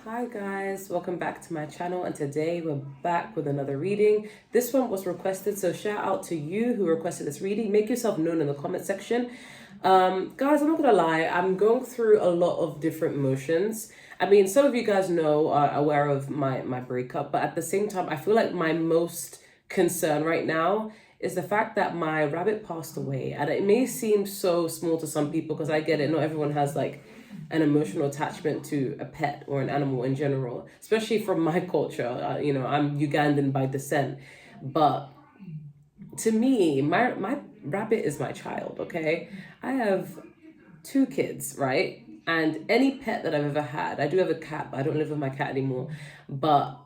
Hi guys, welcome back to my channel, and today we're back with another reading. This one was requested, so shout out to you who requested this reading. Make yourself known in the comment section. Guys, I'm not gonna lie, I'm going through a lot of different emotions. I mean, some of you guys are aware of my breakup, but at the same time, I feel like my most concern right now is the fact that my rabbit passed away. And it may seem so small to some people, because I get it, not everyone has like an emotional attachment to a pet or an animal in general, especially from my culture. I'm Ugandan by descent, but to me, my rabbit is my child. Okay, I have two kids, right? And any pet that I've ever had, I do have a cat, but I don't live with my cat anymore. But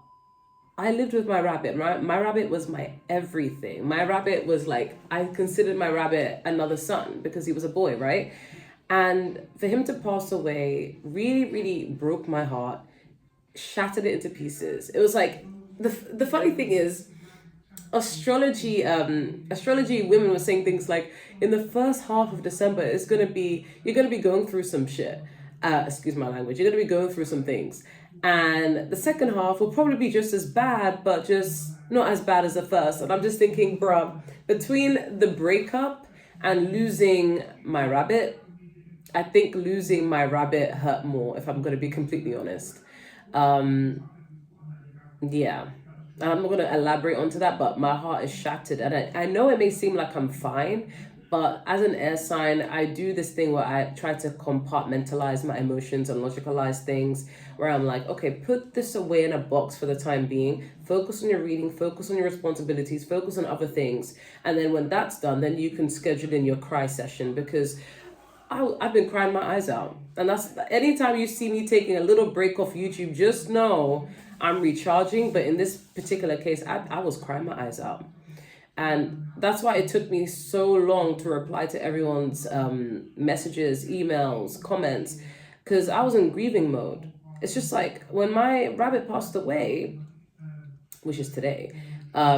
I lived with my rabbit. My rabbit was my everything. My rabbit was like, I considered my rabbit another son because he was a boy, right? And for him to pass away really, really broke my heart, shattered it into pieces. It was like, the funny thing is, astrology women were saying things like, in the first half of December, you're gonna be going through some shit. Excuse my language. You're gonna be going through some things, and the second half will probably be just as bad, but just not as bad as the first. And I'm just thinking, bruh, between the breakup and losing my rabbit, I think losing my rabbit hurt more, if I'm going to be completely honest. Yeah. I'm not going to elaborate onto that, but my heart is shattered. And I know it may seem like I'm fine, but as an air sign, I do this thing where I try to compartmentalize my emotions and logicalize things, where I'm like, okay, put this away in a box for the time being, focus on your reading, focus on your responsibilities, focus on other things. And then when that's done, then you can schedule in your cry session, because I've been crying my eyes out. And that's, anytime you see me taking a little break off YouTube, just know I'm recharging. But in this particular case, I was crying my eyes out. And that's why it took me so long to reply to everyone's messages, emails, comments, because I was in grieving mode. It's just like when my rabbit passed away, which is today, I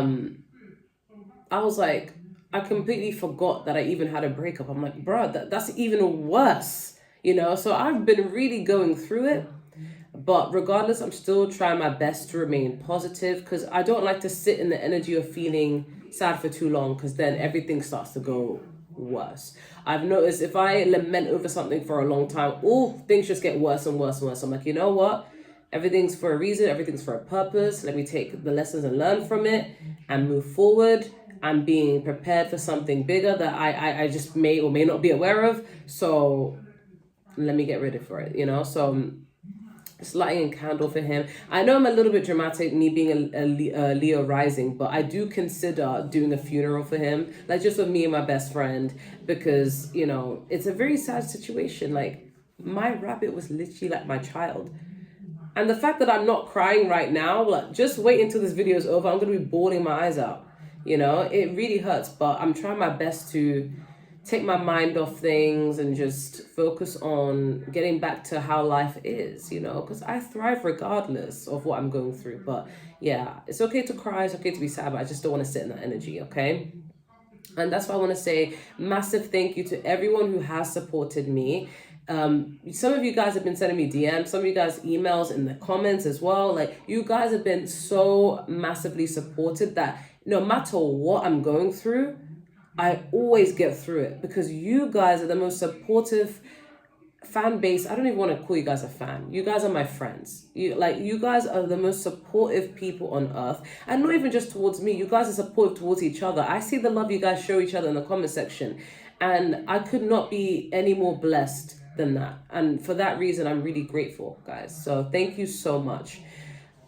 was like, I completely forgot that I even had a breakup. I'm like, bro, that's even worse, So I've been really going through it. But regardless, I'm still trying my best to remain positive, because I don't like to sit in the energy of feeling sad for too long, because then everything starts to go worse. I've noticed if I lament over something for a long time, things just get worse and worse and worse. I'm like, you know what? Everything's for a reason. Everything's for a purpose. Let me take the lessons and learn from it and move forward. I'm being prepared for something bigger that I just may or may not be aware of. So let me get ready for it, So just lighting a candle for him. I know I'm a little bit dramatic, me being a Leo rising, but I do consider doing a funeral for him, like just with me and my best friend, because, it's a very sad situation. Like, my rabbit was literally like my child. And the fact that I'm not crying right now, like, just wait until this video is over. I'm going to be bawling my eyes out. It really hurts, but I'm trying my best to take my mind off things and just focus on getting back to how life is, because I thrive regardless of what I'm going through. But yeah, it's okay to cry, it's okay to be sad, but I just don't want to sit in that energy, okay? And that's why I want to say massive thank you to everyone who has supported me. Some of you guys have been sending me DMs, some of you guys emails in the comments as well. Like, you guys have been so massively supported that no matter what I'm going through, I always get through it, because you guys are the most supportive fan base. I don't even want to call you guys a fan. You guys are my friends. You guys are the most supportive people on earth. And not even just towards me. You guys are supportive towards each other. I see the love you guys show each other in the comment section. And I could not be any more blessed than that. And for that reason, I'm really grateful, guys. So thank you so much.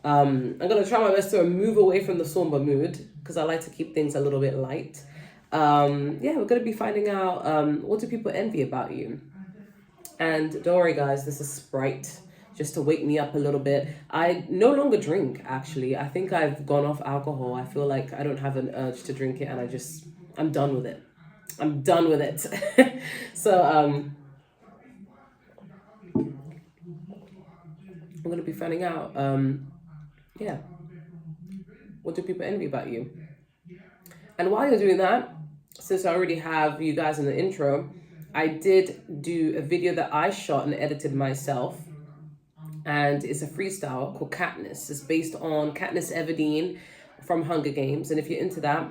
I'm going to try my best to move away from the somber mood, because I like to keep things a little bit light. We're going to be finding out what do people envy about you. And don't worry, guys, this is Sprite, just to wake me up a little bit. I no longer drink, actually. I think I've gone off alcohol. I feel like I don't have an urge to drink it, and I'm done with it. I'm done with it. So I'm going to be finding out, what do people envy about you? And while you're doing that, since I already have you guys in the intro, I did do a video that I shot and edited myself and it's a freestyle called Katniss. It's based on Katniss Everdeen from Hunger Games, and if you're into that,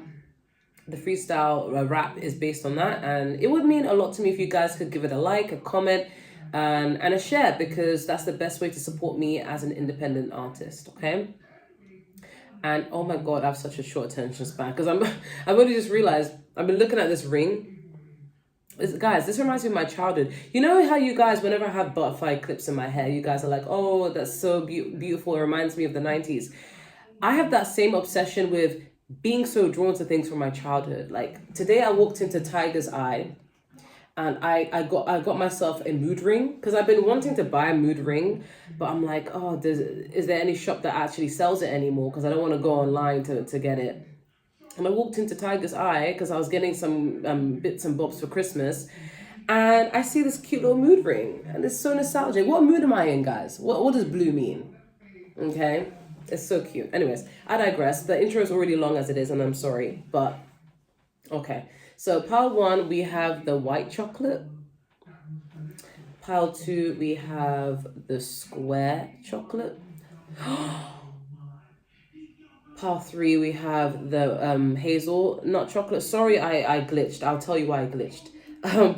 the freestyle rap is based on that, and it would mean a lot to me if you guys could give it a like, a comment, and a share, because that's the best way to support me as an independent artist, okay? And oh my god, I have such a short attention span, because I've only just realized I've been looking at this ring. Guys, this reminds me of my childhood. You know how you guys, whenever I have butterfly clips in my hair, you guys are like, oh, that's so beautiful. It reminds me of the 90s. I have that same obsession with being so drawn to things from my childhood. Like today I walked into Tiger's Eye, and I got myself a mood ring, because I've been wanting to buy a mood ring, but I'm like, oh, is there any shop that actually sells it anymore? Because I don't want to go online to get it. And I walked into Tiger's Eye because I was getting some bits and bobs for Christmas. And I see this cute little mood ring. And it's so nostalgic. What mood am I in, guys? What does blue mean? Okay? It's so cute. Anyways, I digress. The intro is already long as it is, and I'm sorry. But, okay. So, pile 1, we have the white chocolate. Pile 2, we have the square chocolate. Pile 3, we have the hazelnut chocolate. Sorry, I glitched. I'll tell you why I glitched.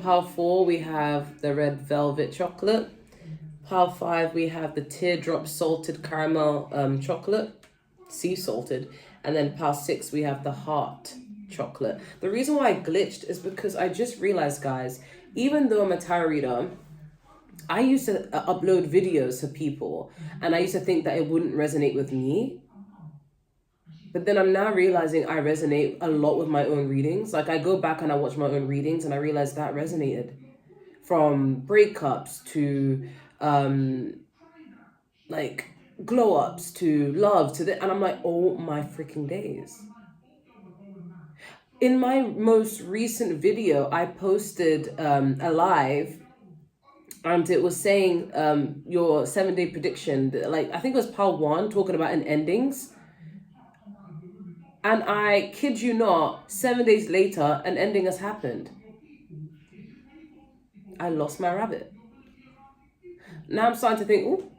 Pile 4, we have the red velvet chocolate. Pile 5, we have the teardrop salted caramel chocolate, sea salted. And then pile 6, we have the heart chocolate. The reason why I glitched is because I just realized, guys, even though I'm a tarot reader, I used to upload videos to people, and I used to think that it wouldn't resonate with me. But then I'm now realizing I resonate a lot with my own readings. Like I go back and I watch my own readings, and I realize that resonated. From breakups to like glow ups to love to and I'm like, oh my freaking days. In my most recent video, I posted a live, and it was saying your 7-day prediction. Like I think it was pile 1 talking about an endings. And I kid you not, 7 days later, an ending has happened. I lost my rabbit. Now I'm starting to think, oh,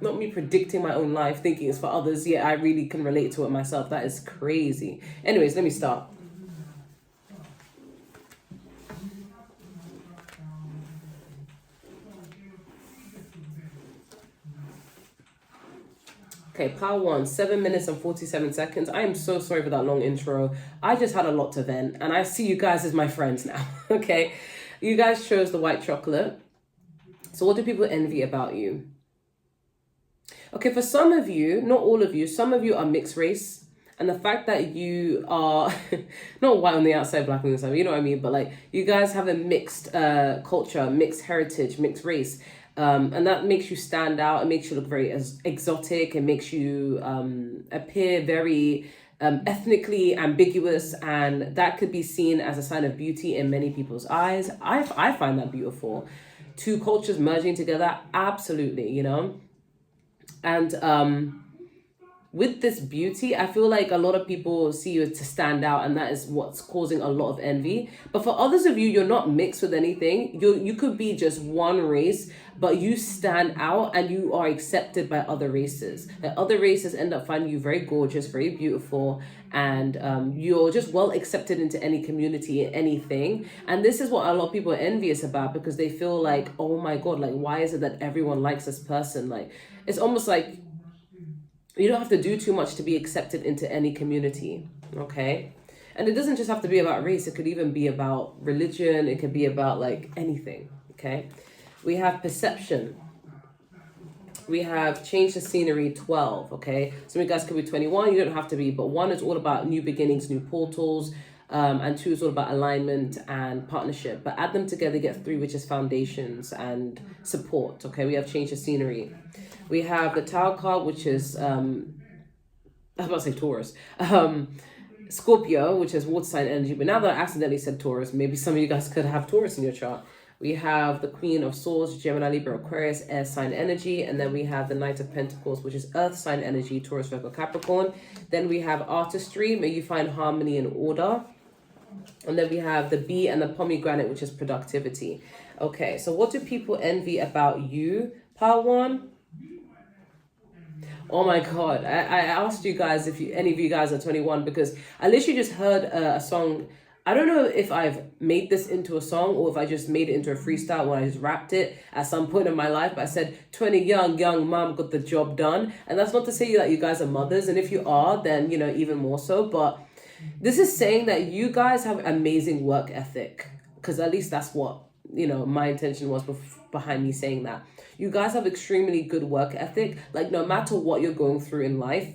not me predicting my own life, thinking it's for others. Yeah, I really can relate to it myself. That is crazy. Anyways, let me start. Okay, pile 1, 7 minutes and 47 seconds. I am so sorry for that long intro. I just had a lot to vent, and I see you guys as my friends now, okay? You guys chose the white chocolate. So what do people envy about you? Okay, for some of you, not all of you, some of you are mixed race. And the fact that you are not white on the outside, black on the inside, you know what I mean? But like, you guys have a mixed culture, mixed heritage, mixed race. And that makes you stand out. It makes you look very exotic. It makes you appear very ethnically ambiguous, and that could be seen as a sign of beauty in many people's eyes. I find that beautiful. Two cultures merging together, absolutely, you know. And with this beauty, I feel like a lot of people see you to stand out, and that is what's causing a lot of envy. But for others of you, you're not mixed with anything. You could be just one race, but you stand out and you are accepted by other races. Like other races end up finding you very gorgeous, very beautiful, and you're just well accepted into any community, anything. And this is what a lot of people are envious about, because they feel like, oh my God, like why is it that everyone likes this person? Like it's almost like you don't have to do too much to be accepted into any community, okay? And it doesn't just have to be about race. It could even be about religion. It could be about like anything, okay? We have perception. We have change the scenery, 12, okay? Some of you guys could be 21. You don't have to be, but 1 is all about new beginnings, new portals. And 2 is all about alignment and partnership. But add them together, get 3, which is foundations and support, okay? We have change the scenery. We have the Tower card, which is, I was about to say Taurus. Scorpio, which is water sign energy. But now that I accidentally said Taurus, maybe some of you guys could have Taurus in your chart. We have the Queen of Swords, Gemini, Libra, Aquarius, air sign energy. And then we have the Knight of Pentacles, which is earth sign energy, Taurus, Virgo, Capricorn. Then we have artistry. May you find harmony and order. And then we have the bee and the pomegranate, which is productivity. Okay, so what do people envy about you? Pile 1, Oh my God. I asked you guys if any of you guys are 21 because I literally just heard a song. I don't know if I've made this into a song or if I just made it into a freestyle when I just rapped it at some point in my life. But I said, 20 young mom got the job done. And that's not to say that you guys are mothers. And if you are, then, even more so. But this is saying that you guys have amazing work ethic. Because at least that's what, my intention was behind me saying that. You guys have extremely good work ethic. Like, no matter what you're going through in life,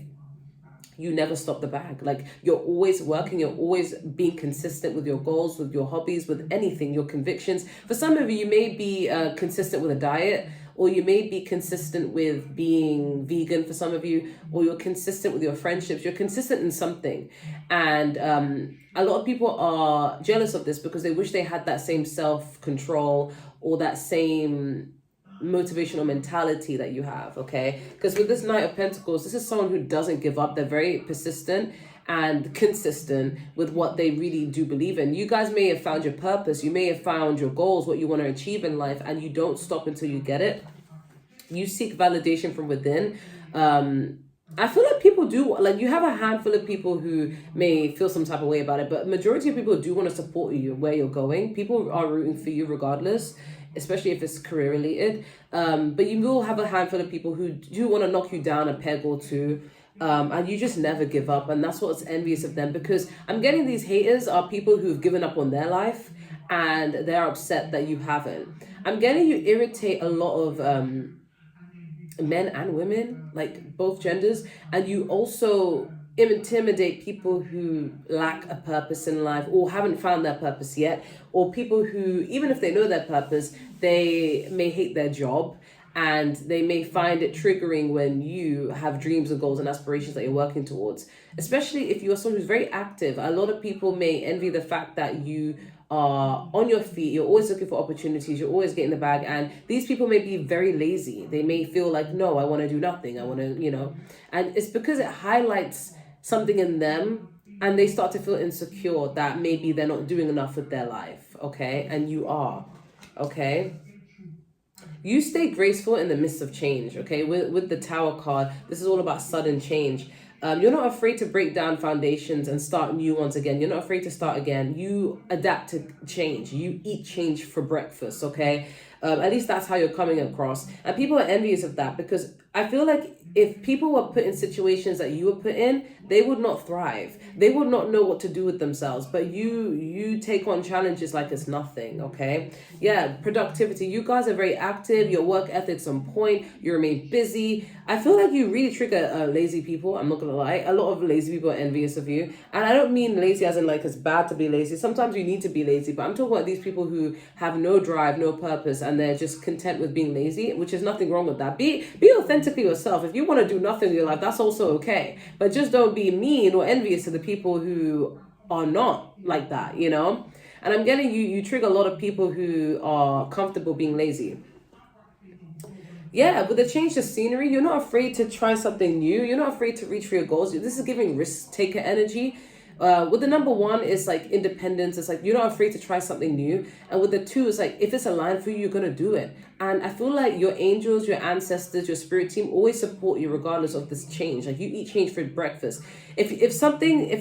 you never stop the bag. Like, you're always working, you're always being consistent with your goals, with your hobbies, with anything, your convictions. For some of you, you may be consistent with a diet, or you may be consistent with being vegan for some of you, or you're consistent with your friendships. You're consistent in something. And a lot of people are jealous of this because they wish they had that same self-control or that same motivational mentality that you have, okay? Because with this Knight of Pentacles, this is someone who doesn't give up. They're very persistent and consistent with what they really do believe in. You guys may have found your purpose. You may have found your goals, what you want to achieve in life, and you don't stop until you get it. You seek validation from within. I feel like people do, like, you have a handful of people who may feel some type of way about it, but majority of people do want to support you where you're going. People are rooting for you regardless, especially if it's career related. But you will have a handful of people who do want to knock you down a peg or two. And you just never give up. And that's what's envious of them, because I'm getting these haters are people who've given up on their life and they're upset that you haven't. I'm getting you irritate a lot of men and women, like both genders. And you also intimidate people who lack a purpose in life or haven't found their purpose yet, or people who, even if they know their purpose, they may hate their job and they may find it triggering when you have dreams and goals and aspirations that you're working towards. Especially if you're someone who's very active. A lot of people may envy the fact that you are on your feet, you're always looking for opportunities, you're always getting the bag, and these people may be very lazy. They may feel like, no, I want to do nothing, I want to, and it's because it highlights something in them and they start to feel insecure that maybe they're not doing enough with their life, okay? And you are, okay? You stay graceful in the midst of change, okay? With the Tower card, this is all about sudden change. You're not afraid to break down foundations and start new ones again. You're not afraid to start again. You adapt to change. You eat change for breakfast, okay? At least that's how you're coming across. And people are envious of that because I feel like if people were put in situations that you were put in, they would not thrive. They would not know what to do with themselves. But you take on challenges like it's nothing, okay? Yeah, productivity. You guys are very active. Your work ethic's on point. You remain busy. I feel like you really trigger lazy people. I'm not going to lie. A lot of lazy people are envious of you. And I don't mean lazy as in like it's bad to be lazy. Sometimes you need to be lazy. But I'm talking about these people who have no drive, no purpose, and they're just content with being lazy, which is nothing wrong with that. Be authentically yourself. If you want to do nothing in your life, that's also okay. But just don't be mean or envious to the people who are not like that, And I'm getting you trigger a lot of people who are comfortable being lazy. Yeah, with the change of scenery, you're not afraid to try something new. You're not afraid to reach for your goals. This is giving risk taker energy. With the number 1, it's like independence. It's like you're not afraid to try something new. And with the 2, it's like if it's aligned for you, you're going to do it. And I feel like your angels, your ancestors, your spirit team always support you regardless of this change. Like you eat change for breakfast. If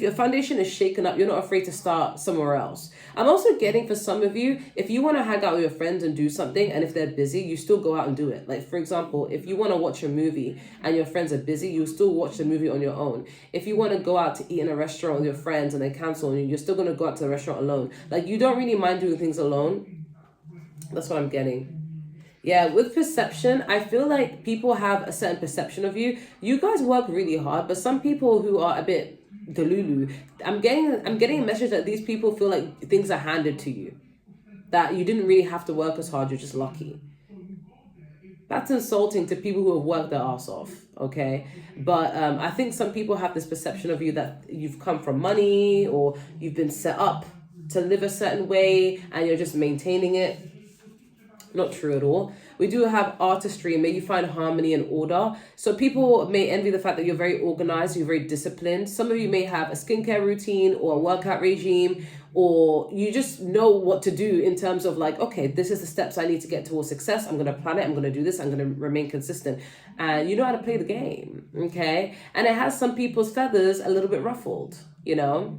your foundation is shaken up, you're not afraid to start somewhere else. I'm also getting for some of you, if you want to hang out with your friends and do something, and if they're busy, you still go out and do it. Like, for example, if you want to watch a movie and your friends are busy, you still watch the movie on your own. If you want to go out to eat in a restaurant with your friends and they cancel on you, you're still going to go out to the restaurant alone. Like, you don't really mind doing things alone. That's what I'm getting. Yeah, with perception, I feel like people have a certain perception of you. You guys work really hard, but some people who are a bit delulu, I'm getting a message that these people feel like things are handed to you. That you didn't really have to work as hard, you're just lucky. That's insulting to people who have worked their ass off, okay? But I think some people have this perception of you that you've come from money or you've been set up to live a certain way and you're just maintaining it. Not true at all. We do have artistry. May you find harmony and order. So people may envy the fact that you're very organized, you're very disciplined. Some of you may have a skincare routine or a workout regime, or you just know what to do in terms of like, okay, this is the steps I need to get towards success. I'm going to plan it. I'm going to do this. I'm going to remain consistent. And you know how to play the game. Okay. And it has some people's feathers a little bit ruffled, you know?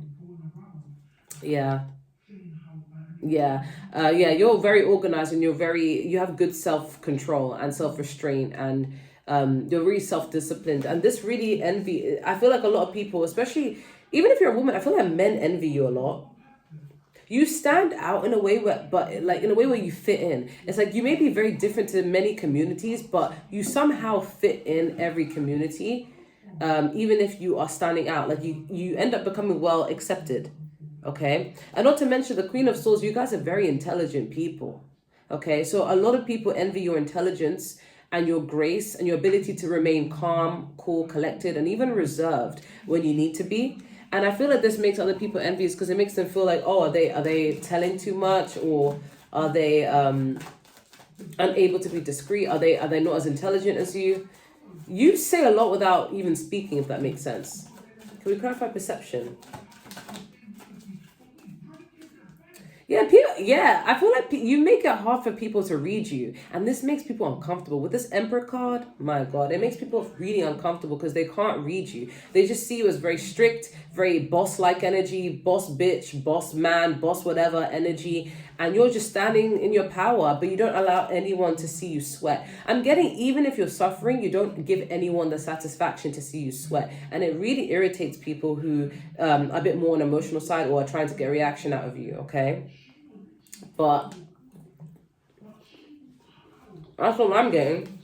Yeah. Yeah. Yeah. You're very organized and you have good self-control and self-restraint, and you're really self-disciplined. And this really I feel like a lot of people, especially, even if you're a woman, I feel like men envy you a lot. You stand out in a way where you fit in. It's like you may be very different to many communities, but you somehow fit in every community. Even if you are standing out, like you end up becoming well accepted. Okay. And not to mention the Queen of Swords, you guys are very intelligent people. Okay. So a lot of people envy your intelligence and your grace and your ability to remain calm, cool, collected, and even reserved when you need to be. And I feel like this makes other people envious because it makes them feel like, oh, are they telling too much, or are they unable to be discreet? Are they not as intelligent as you? You say a lot without even speaking, if that makes sense. Can we clarify perception? Yeah, I feel like you make it hard for people to read you, and this makes people uncomfortable. With this Emperor card, my God, it makes people really uncomfortable because they can't read you. They just see you as very strict, very boss-like energy, boss bitch, boss man, boss whatever energy, and you're just standing in your power, but you don't allow anyone to see you sweat. I'm getting, even if you're suffering, you don't give anyone the satisfaction to see you sweat, and it really irritates people who are a bit more on the emotional side or are trying to get a reaction out of you, okay? But that's what I'm getting.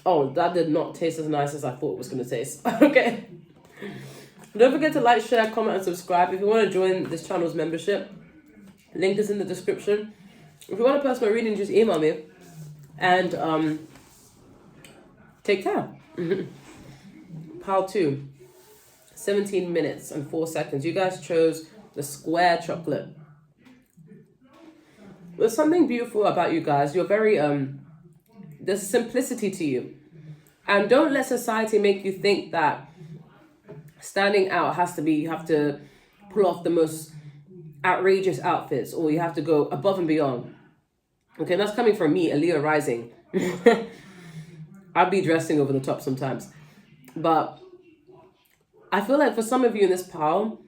Oh, that did not taste as nice as I thought it was going to taste. Okay. Don't forget to like, share, comment, and subscribe. If you want to join this channel's membership, link is in the description. If you want a personal reading, just email me. And take care. Pile 2. 17 minutes and 4 seconds. You guys chose the square chocolate. There's something beautiful about you guys. You're very, there's simplicity to you. And don't let society make you think that standing out has to be, you have to pull off the most outrageous outfits, or you have to go above and beyond. Okay, that's coming from me, a Leo rising. I'll be dressing over the top sometimes. But I feel like for some of you in this pile,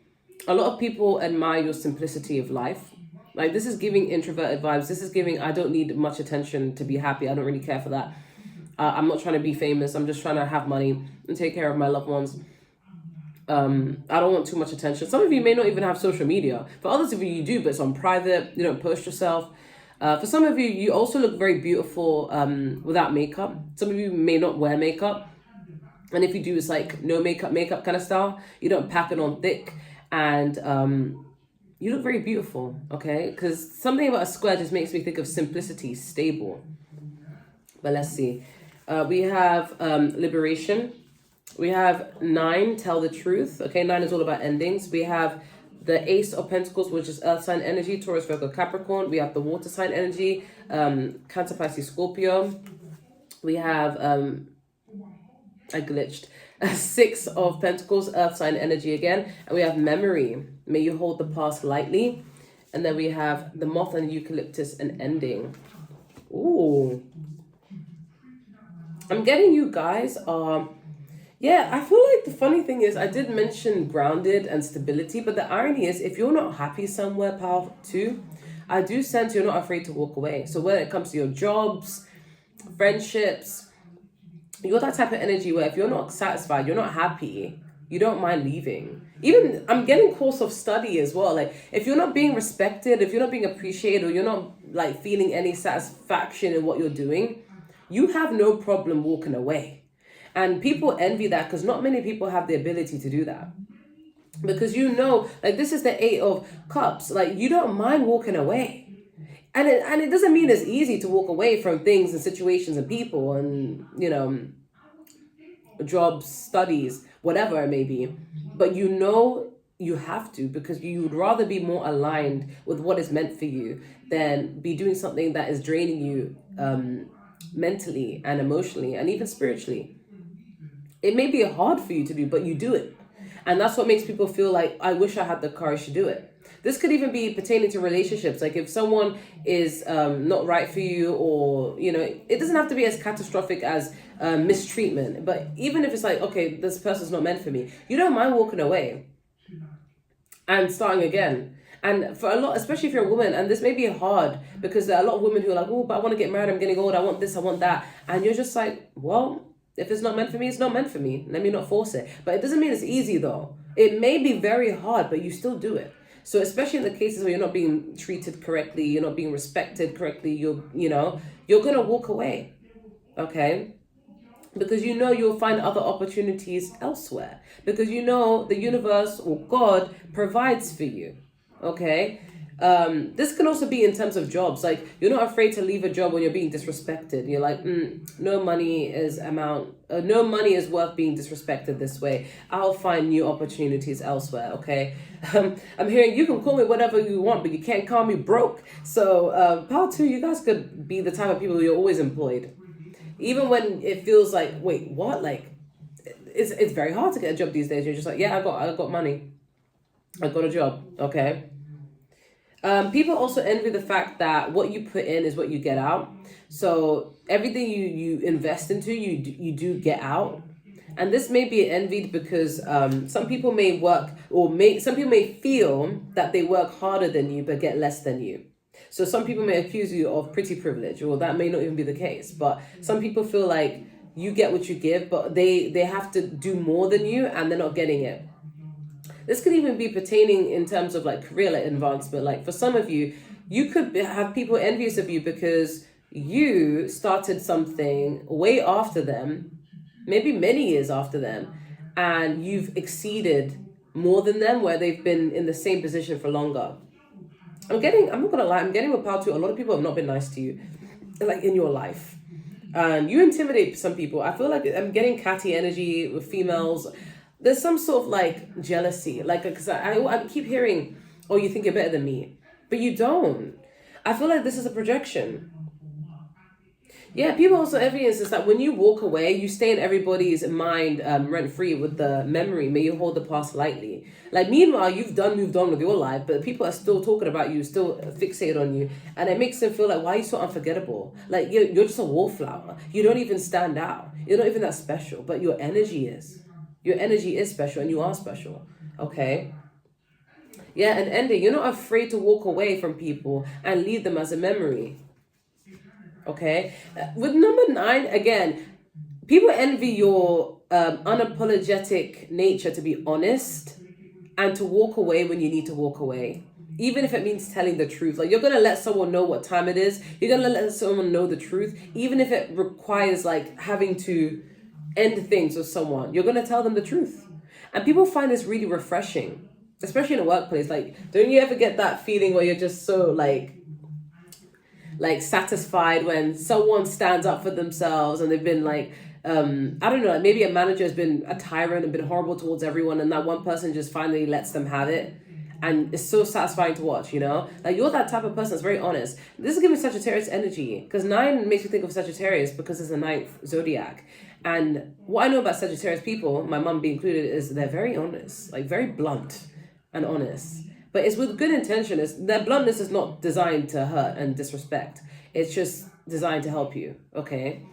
a lot of people admire your simplicity of life. Like, this is giving introverted vibes. This is giving, I don't need much attention to be happy. I don't really care for that. I'm not trying to be famous. I'm just trying to have money and take care of my loved ones. I don't want too much attention. Some of you may not even have social media. For others of you, you do, but it's on private. You don't post yourself. For some of you, you also look very beautiful without makeup. Some of you may not wear makeup. And if you do, it's like no makeup kind of style. You don't pack it on thick. And you look very beautiful, okay? Because something about a square just makes me think of simplicity, stable. But let's see. We have liberation. We have 9, tell the truth. Okay, 9 is all about endings. We have the Ace of Pentacles, which is Earth sign energy, Taurus, Virgo, Capricorn. We have the water sign energy, Cancer, Pisces, Scorpio. We have, I glitched. 6 of Pentacles, Earth sign energy again. And we have memory. May you hold the past lightly. And then we have the moth and eucalyptus and ending. Ooh. I'm getting you guys. Yeah, I feel like the funny thing is I did mention grounded and stability. But the irony is if you're not happy somewhere, pile 2, I do sense you're not afraid to walk away. So when it comes to your jobs, friendships, you're that type of energy where if you're not satisfied, you're not happy, you don't mind leaving. Even I'm getting course of study as well. Like if you're not being respected, if you're not being appreciated, or you're not like feeling any satisfaction in what you're doing, you have no problem walking away. And people envy that because not many people have the ability to do that. Because you know, like this is the 8 of Cups. Like you don't mind walking away. And it doesn't mean it's easy to walk away from things and situations and people and, you know, jobs, studies, whatever it may be. But you know you have to, because you would rather be more aligned with what is meant for you than be doing something that is draining you mentally and emotionally and even spiritually. It may be hard for you to do, but you do it. And that's what makes people feel like, I wish I had the courage to do it. This could even be pertaining to relationships. Like if someone is not right for you, or, it doesn't have to be as catastrophic as mistreatment. But even if it's like, okay, this person's not meant for me, you don't mind walking away and starting again. And for a lot, especially if you're a woman, and this may be hard because there are a lot of women who are like, oh, but I want to get married, I'm getting old, I want this, I want that. And you're just like, well, if it's not meant for me, it's not meant for me. Let me not force it. But it doesn't mean it's easy though. It may be very hard, but you still do it. So especially in the cases where you're not being treated correctly, you're not being respected correctly, you're going to walk away. Okay? Because you'll find other opportunities elsewhere. Because the universe or God provides for you. Okay? This can also be in terms of jobs. Like, you're not afraid to leave a job when you're being disrespected. You're like, no money is worth being disrespected this way. I'll find new opportunities elsewhere. Okay. I'm hearing you can call me whatever you want, but you can't call me broke. So, power to you guys could be the type of people you're always employed. Even when it feels like, wait, what? Like, it's very hard to get a job these days. You're just like, yeah, I got money. I got a job. Okay. People also envy the fact that what you put in is what you get out. So everything you invest into, you do get out. And this may be envied because some people may some people may feel that they work harder than you but get less than you. So some people may accuse you of pretty privilege, or that may not even be the case. But some people feel like you get what you give, but they have to do more than you and they're not getting it. This could even be pertaining in terms of like career advancement. Like for some of you, you could have people envious of you because you started something way after them, maybe many years after them, and you've exceeded more than them where they've been in the same position for longer. I'm not gonna lie, I'm getting with power too. A lot of people have not been nice to you, like in your life. And you intimidate some people. I feel like I'm getting catty energy with females. There's some sort of like jealousy, like, because I keep hearing, oh, you think you're better than me, but you don't. I feel like this is a projection. Yeah, people also envy is that when you walk away, you stay in everybody's mind rent-free with the memory. May you hold the past lightly. Like, meanwhile, you've moved on with your life, but people are still talking about you, still fixated on you. And it makes them feel like, why are you so unforgettable? Like, you're just a wallflower. You don't even stand out. You're not even that special, but your energy is. Your energy is special and you are special. Okay? Yeah, and ending, you're not afraid to walk away from people and leave them as a memory. Okay? With number 9, again, people envy your unapologetic nature to be honest and to walk away when you need to walk away. Even if it means telling the truth. Like, you're going to let someone know what time it is. You're going to let someone know the truth. Even if it requires, like, having to end things with someone. You're going to tell them the truth. And people find this really refreshing. Especially in a workplace. Like, don't you ever get that feeling where you're just so, like satisfied when someone stands up for themselves and they've been like, I don't know, maybe a manager has been a tyrant and been horrible towards everyone, and that one person just finally lets them have it. And it's so satisfying to watch, Like, you're that type of person that's very honest. This is giving Sagittarius energy, because 9 makes me think of Sagittarius because it's the 9th zodiac. And what I know about Sagittarius people, my mum being included, is they're very honest, like very blunt and honest. But it's with good intention. Their bluntness is not designed to hurt and disrespect. It's just designed to help you, okay?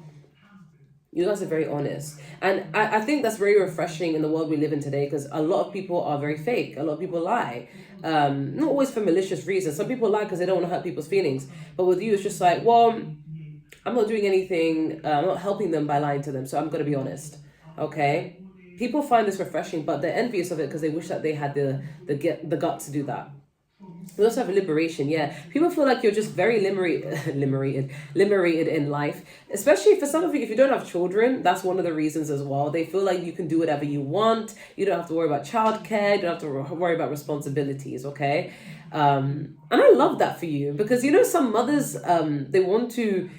You guys are very honest. And I think that's very refreshing in the world we live in today, because a lot of people are very fake. A lot of people lie. Not always for malicious reasons. Some people lie because they don't want to hurt people's feelings. But with you, it's just like, well, I'm not doing anything. I'm not helping them by lying to them. So I'm going to be honest, okay? People find this refreshing, but they're envious of it because they wish that they had the guts to do that. We also have liberation, yeah. People feel like you're just very liberated in life. Especially for some of you, if you don't have children, that's one of the reasons as well. They feel like you can do whatever you want. You don't have to worry about childcare. You don't have to worry about responsibilities, okay? And I love that for you, because some mothers, they want to,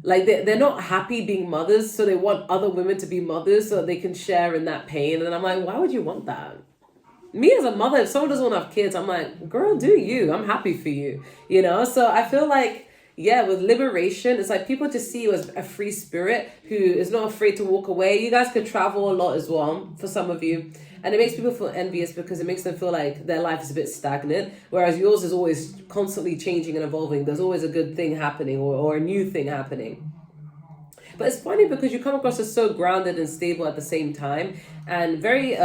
like, they're not happy being mothers, so they want other women to be mothers so they can share in that pain. And I'm like, why would you want that? me as a mother, if someone doesn't want to have kids, I'm like, girl, do you. I'm happy for you. You know? So I feel like, yeah, with liberation, it's like people just see you as a free spirit who is not afraid to walk away. You guys could travel a lot as well, for some of you. And it makes people feel envious because it makes them feel like their life is a bit stagnant, whereas yours is always constantly changing and evolving. There's always a good thing happening or a new thing happening. But it's funny because you come across as so grounded and stable at the same time, and very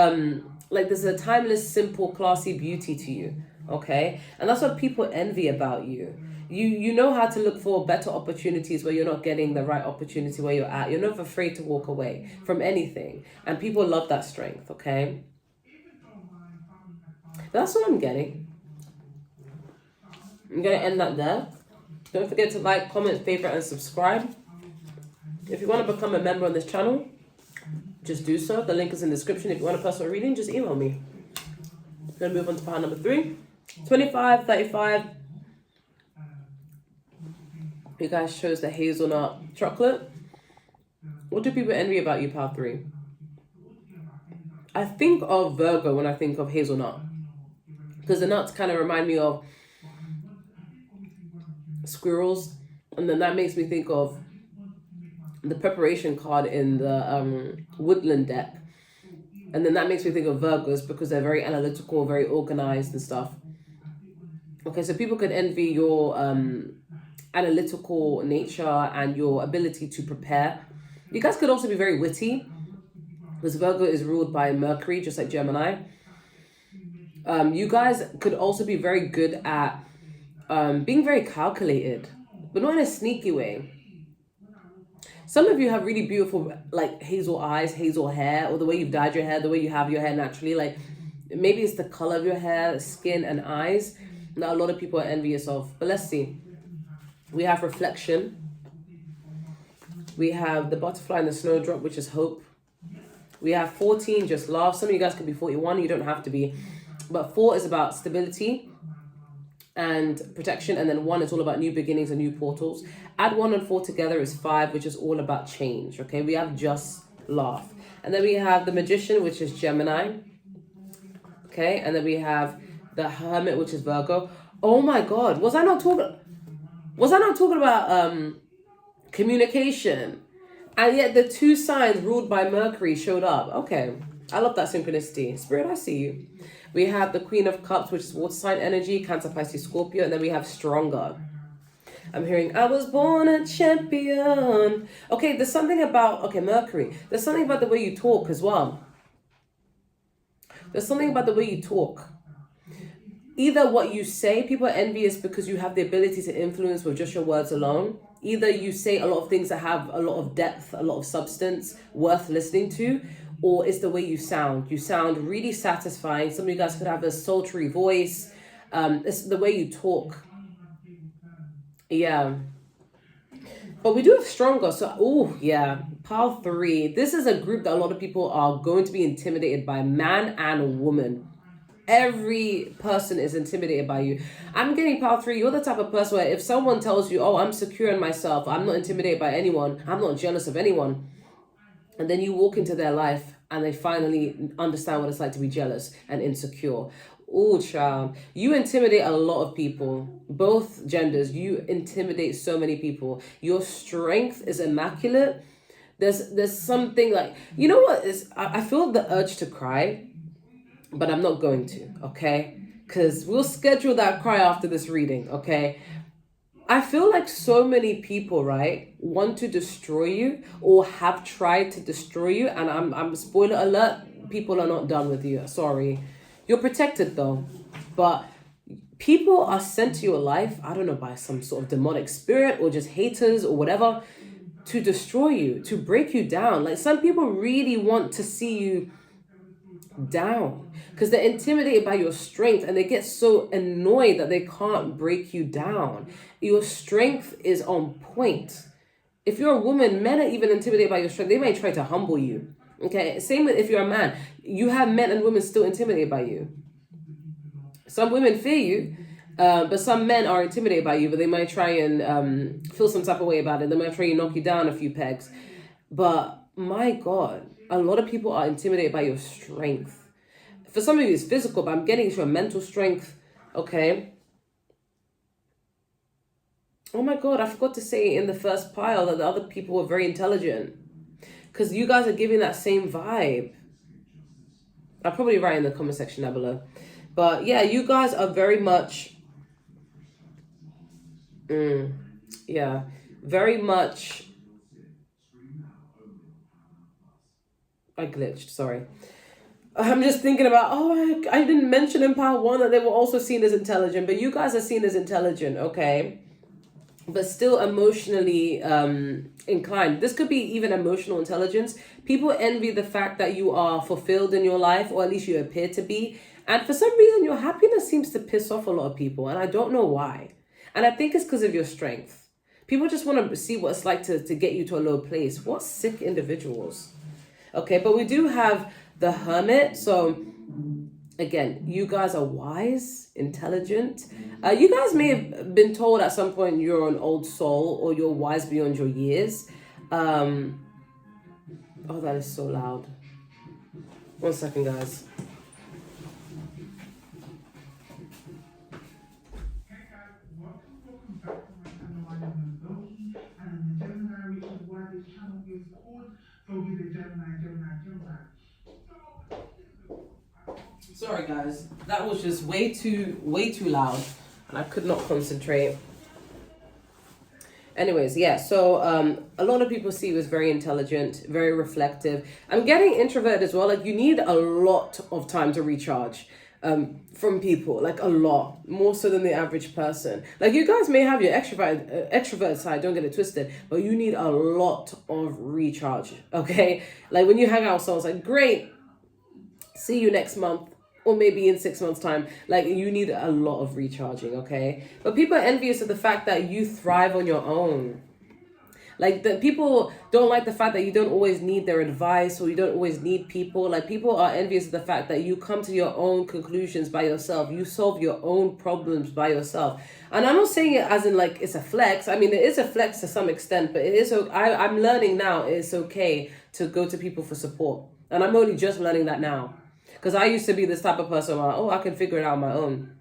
like there's a timeless, simple, classy beauty to you. Okay, and that's what people envy about you. You know how to look for better opportunities where you're not getting the right opportunity where you're at. You're never afraid to walk away from anything, and people love that strength. Okay, that's what I'm getting. I'm gonna end that there. Don't forget to like, comment, favorite, and subscribe. If you want to become a member on this channel, just do so. The link is in the description. If you want a personal reading, just email me. I'm going to move on to pile number 3. 25, 35. You guys chose the hazelnut chocolate. What do people envy about you, pile 3? I think of Virgo when I think of hazelnut, because the nuts kind of remind me of squirrels. And then that makes me think of the preparation card in the woodland deck, and then that makes me think of Virgos because they're very analytical, very organized and stuff. Okay, so people could envy your analytical nature and your ability to prepare. You guys could also be very witty because Virgo is ruled by Mercury, just like Gemini. You guys could also be very good at being very calculated, but not in a sneaky way. Some of you have really beautiful, like, hazel eyes, hazel hair, or the way you've dyed your hair, the way you have your hair naturally. Like, maybe it's the color of your hair, skin, and eyes that a lot of people are envious of. But let's see. We have reflection. We have the butterfly and the snowdrop, which is hope. We have 14, just love. Some of you guys could be 41. You don't have to be. But 4 is about stability and protection, and then 1 is all about new beginnings and new portals. Add 1 and 4 together is 5, which is all about change. Okay, we have just laugh, and then we have the magician, which is Gemini. Okay, and then we have the hermit, which is Virgo. Oh my God, was I not talking about communication? And yet the 2 signs ruled by Mercury showed up. Okay, I love that synchronicity. Spirit, I see you. We have the Queen of Cups, which is water sign energy, Cancer, Pisces, Scorpio. And then we have stronger. I'm hearing, I was born a champion. Okay, there's something about, okay, Mercury. There's something about the way you talk as well. There's something about the way you talk. Either what you say, people are envious because you have the ability to influence with just your words alone. Either you say a lot of things that have a lot of depth, a lot of substance, worth listening to, or it's the way you sound. You sound really satisfying. Some of you guys could have a sultry voice. It's the way you talk. Yeah. But we do have stronger. So, oh, yeah. Pile 3. This is a group that a lot of people are going to be intimidated by, man and woman. Every person is intimidated by you. I'm getting pile 3. You're the type of person where if someone tells you, oh, I'm secure in myself, I'm not intimidated by anyone, I'm not jealous of anyone, and then you walk into their life and they finally understand what it's like to be jealous and insecure. Oh, child. You intimidate a lot of people, both genders. You intimidate so many people. Your strength is immaculate. There's something like, you know what is, I feel the urge to cry, but I'm not going to, okay? Because we'll schedule that cry after this reading, okay? I feel like so many people, right, want to destroy you or have tried to destroy you. And I'm spoiler alert, people are not done with you. Sorry. You're protected though. But people are sent to your life, I don't know, by some sort of demonic spirit or just haters or whatever, to destroy you, to break you down. Like, some people really want to see you down because they're intimidated by your strength and they get so annoyed that they can't break you down. Your strength is on point. If you're a woman, men are even intimidated by your strength. They may try to humble you. Okay, same with if you're a man. You have men and women still intimidated by you. Some women fear you, but some men are intimidated by you, but they might try and feel some type of way about it. They might try to knock you down a few pegs. But my God, a lot of people are intimidated by your strength. For some of you, it's physical, but I'm getting to your mental strength. Okay. Oh my God, I forgot to say in the first pile that the other people were very intelligent. Because you guys are giving that same vibe. I'll probably write in the comment section down below. But yeah, you guys are very much... yeah, very much... I glitched, sorry. I'm just thinking about, I didn't mention in part 1 that they were also seen as intelligent, but you guys are seen as intelligent, okay? But still emotionally inclined. This could be even emotional intelligence. People envy the fact that you are fulfilled in your life, or at least you appear to be. And for some reason, your happiness seems to piss off a lot of people, and I don't know why. And I think it's because of your strength. People just want to see what it's like to get you to a low place. What sick individuals. Okay, but we do have the Hermit. So again, you guys are wise, intelligent. You guys may have been told at some point you're an old soul or you're wise beyond your years. Oh, that is so loud. 1 second, guys. Sorry guys, that was just way too loud and I could not concentrate. Anyways, yeah, so a lot of people see you as very intelligent, very reflective. I'm getting introverted as well. Like, you need a lot of time to recharge from people, like a lot, more so than the average person. Like, you guys may have your extrovert side, don't get it twisted, but you need a lot of recharge, okay? Like, when you hang out with someone, it's like, great, see you next month. Or maybe in 6 months' time. Like, you need a lot of recharging, okay? But people are envious of the fact that you thrive on your own. Like, the people don't like the fact that you don't always need their advice, or you don't always need people. Like, people are envious of the fact that you come to your own conclusions by yourself. You solve your own problems by yourself. And I'm not saying it as in, like, it's a flex. I mean, it is a flex to some extent, but it is. I'm learning now it's okay to go to people for support. And I'm only just learning that now. Because I used to be this type of person where, I can figure it out on my own.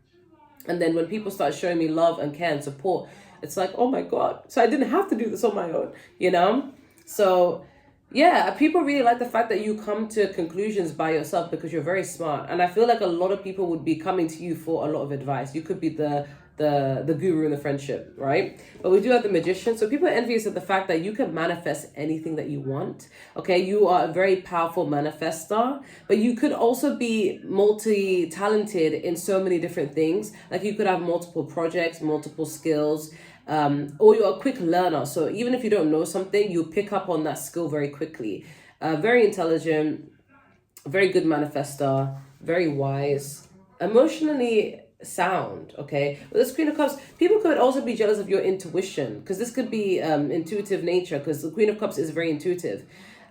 And then when people start showing me love and care and support, it's like, oh my God. So I didn't have to do this on my own, you know? So yeah, people really like the fact that you come to conclusions by yourself because you're very smart. And I feel like a lot of people would be coming to you for a lot of advice. You could be the guru in the friendship, right? But we do have the Magician. So people are envious of the fact that you can manifest anything that you want. Okay, you are a very powerful manifestor, but you could also be multi-talented in so many different things. Like, you could have multiple projects, multiple skills, or you're a quick learner. So even if you don't know something, you pick up on that skill very quickly. Very intelligent, very good manifestor, very wise, emotionally sound. Okay, with this Queen of Cups, people could also be jealous of your intuition, because this could be intuitive nature, because the Queen of Cups is very intuitive,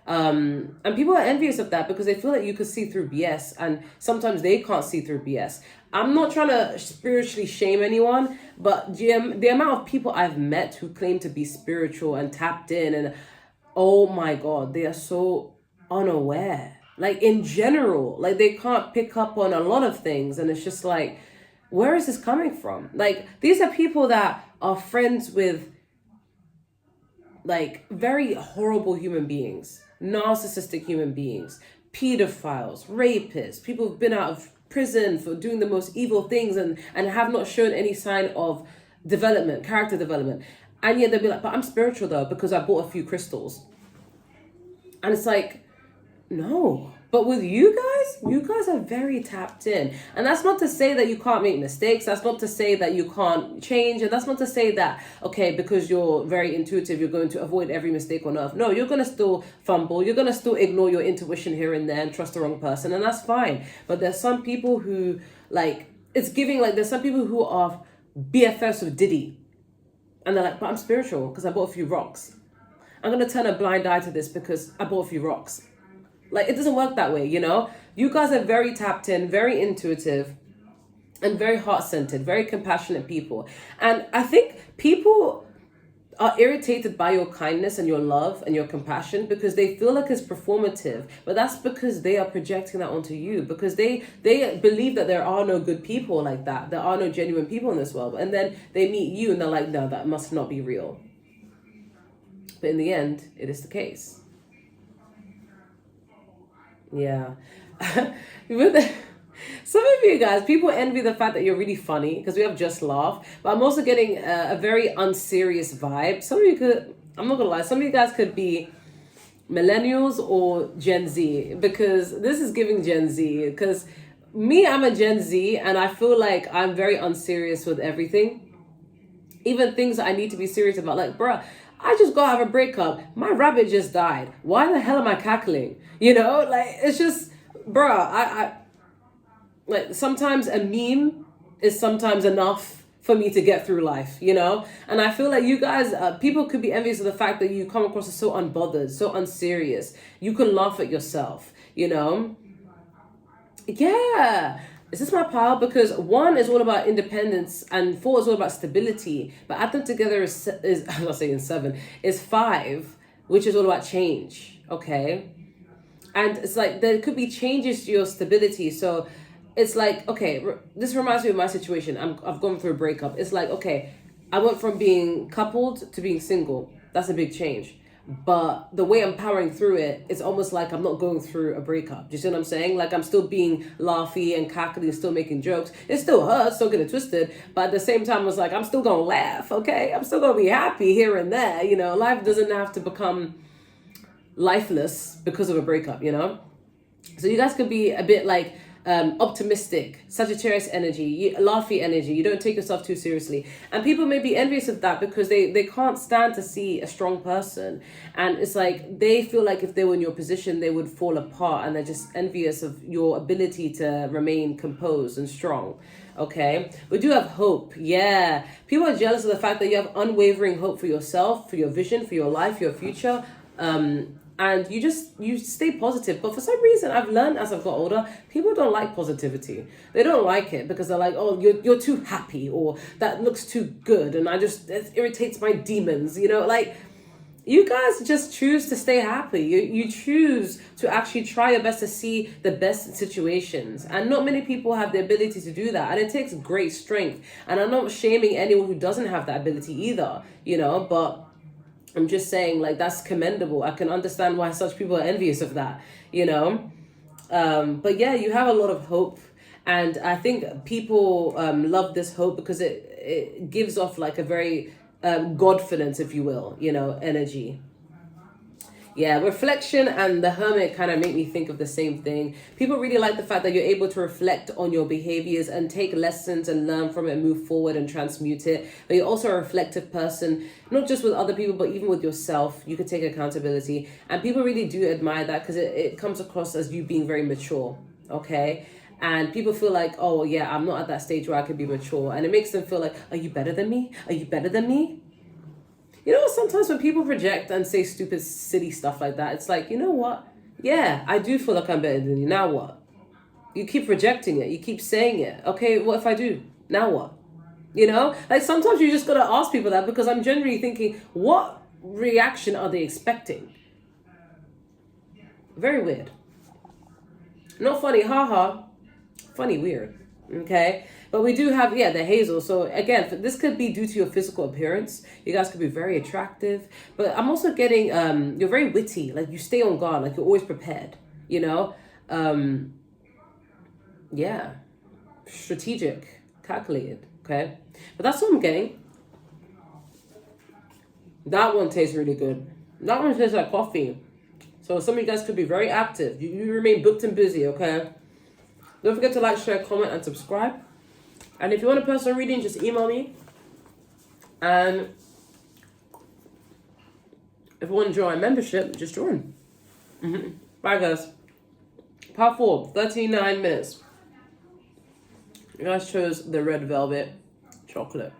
and people are envious of that because they feel like you could see through BS, and sometimes they can't see through BS. I'm not trying to spiritually shame anyone, but the amount of people I've met who claim to be spiritual and tapped in, and oh my God, they are so unaware. Like, in general, like, they can't pick up on a lot of things, and it's just like, where is this coming from? Like, these are people that are friends with, like, very horrible human beings, narcissistic human beings, pedophiles, rapists, people who've been out of prison for doing the most evil things and have not shown any sign of development, character development. And yet they'll be like, but I'm spiritual though, because I bought a few crystals. And it's like, no. But with you guys are very tapped in. And that's not to say that you can't make mistakes. That's not to say that you can't change. And that's not to say that, okay, because you're very intuitive, you're going to avoid every mistake on earth. No, you're going to still fumble. You're going to still ignore your intuition here and there and trust the wrong person. And that's fine. But there's some people who, like, it's giving, like, there's some people who are BFFs with Diddy. And they're like, but I'm spiritual because I bought a few rocks. I'm going to turn a blind eye to this because I bought a few rocks. Like, it doesn't work that way, you know? You guys are very tapped in, very intuitive, and very heart-centered, very compassionate people. And I think people are irritated by your kindness and your love and your compassion because they feel like it's performative. But that's because they are projecting that onto you, because they believe that there are no good people like that. There are no genuine people in this world. And then they meet you and they're like, no, that must not be real. But in the end, it is the case. Yeah. Some of you guys, people envy the fact that you're really funny because we have just laugh. But I'm also getting a very unserious vibe. Some of you could, I'm not gonna lie, some of you guys could be millennials or Gen Z, because this is giving Gen Z. Because me, I'm a Gen Z and I feel like I'm very unserious with everything. Even things I need to be serious about. Like, bruh, I just gotta have a breakup. My rabbit just died. Why the hell am I cackling? You know, like, it's just, bruh, I like, sometimes a meme is sometimes enough for me to get through life, you know? And I feel like you guys, people could be envious of the fact that you come across as so unbothered, so unserious. You can laugh at yourself, you know? Yeah. Is this my pile? Because 1 is all about independence and 4 is all about stability. But add them together is I'm not saying 7, is 5, which is all about change, okay? And it's like there could be changes to your stability. So it's like, okay, this reminds me of my situation. I've gone through a breakup. It's like, okay, I went from being coupled to being single. That's a big change. But the way I'm powering through it, it's almost like I'm not going through a breakup. Do you see what I'm saying? Like, I'm still being laughy and cackly, still making jokes. It still hurts, don't get it twisted. But at the same time, it's like, I'm still going to laugh, okay? I'm still going to be happy here and there. You know, life doesn't have to become lifeless because of a breakup, you know? So you guys could be a bit like optimistic, Sagittarius energy, laughy energy. You don't take yourself too seriously. And people may be envious of that because they can't stand to see a strong person. And it's like they feel like if they were in your position, they would fall apart, and they're just envious of your ability to remain composed and strong. Okay, we do have hope. Yeah, people are jealous of the fact that you have unwavering hope for yourself, for your vision, for your life, your future. And you stay positive. But for some reason, I've learned as I've got older, people don't like positivity. They don't like it because they're like, oh, you're too happy, or that looks too good, and it irritates my demons. You know, like, you guys just choose to stay happy. You choose to actually try your best to see the best in situations. And not many people have the ability to do that. And it takes great strength. And I'm not shaming anyone who doesn't have that ability either, you know, but I'm just saying, like, that's commendable. I can understand why such people are envious of that, you know? But yeah, you have a lot of hope. And I think people love this hope because it gives off like a very godfidence, if you will, you know, energy. Yeah, reflection and the hermit kind of make me think of the same thing. People really like the fact that you're able to reflect on your behaviors and take lessons and learn from it and move forward and transmute it. But you're also a reflective person, not just with other people, but even with yourself. You could take accountability. And people really do admire that because it comes across as you being very mature, okay? And people feel like, oh, yeah, I'm not at that stage where I could be mature. And it makes them feel like, are you better than me? Are you better than me? You know, sometimes when people project and say stupid, silly stuff like that, it's like, you know what? Yeah, I do feel like I'm better than you. Now what? You keep rejecting it. You keep saying it. Okay, what if I do? Now what? You know? Like, sometimes you just got to ask people that, because I'm generally thinking, what reaction are they expecting? Very weird. Not funny, haha. Funny, weird. Okay? But we do have, the hazel. So again, this could be due to your physical appearance. You guys could be very attractive. But I'm also getting, you're very witty. Like, you stay on guard. Like, you're always prepared. You know? Yeah. Strategic. Calculated. Okay? But that's what I'm getting. That one tastes really good. That one tastes like coffee. So some of you guys could be very active. You remain booked and busy, okay? Don't forget to like, share, comment, and subscribe. And if you want a personal reading, just email me. And if you want to join my membership, just join. Bye, guys. Part 4, 39 minutes. You guys chose the red velvet chocolate.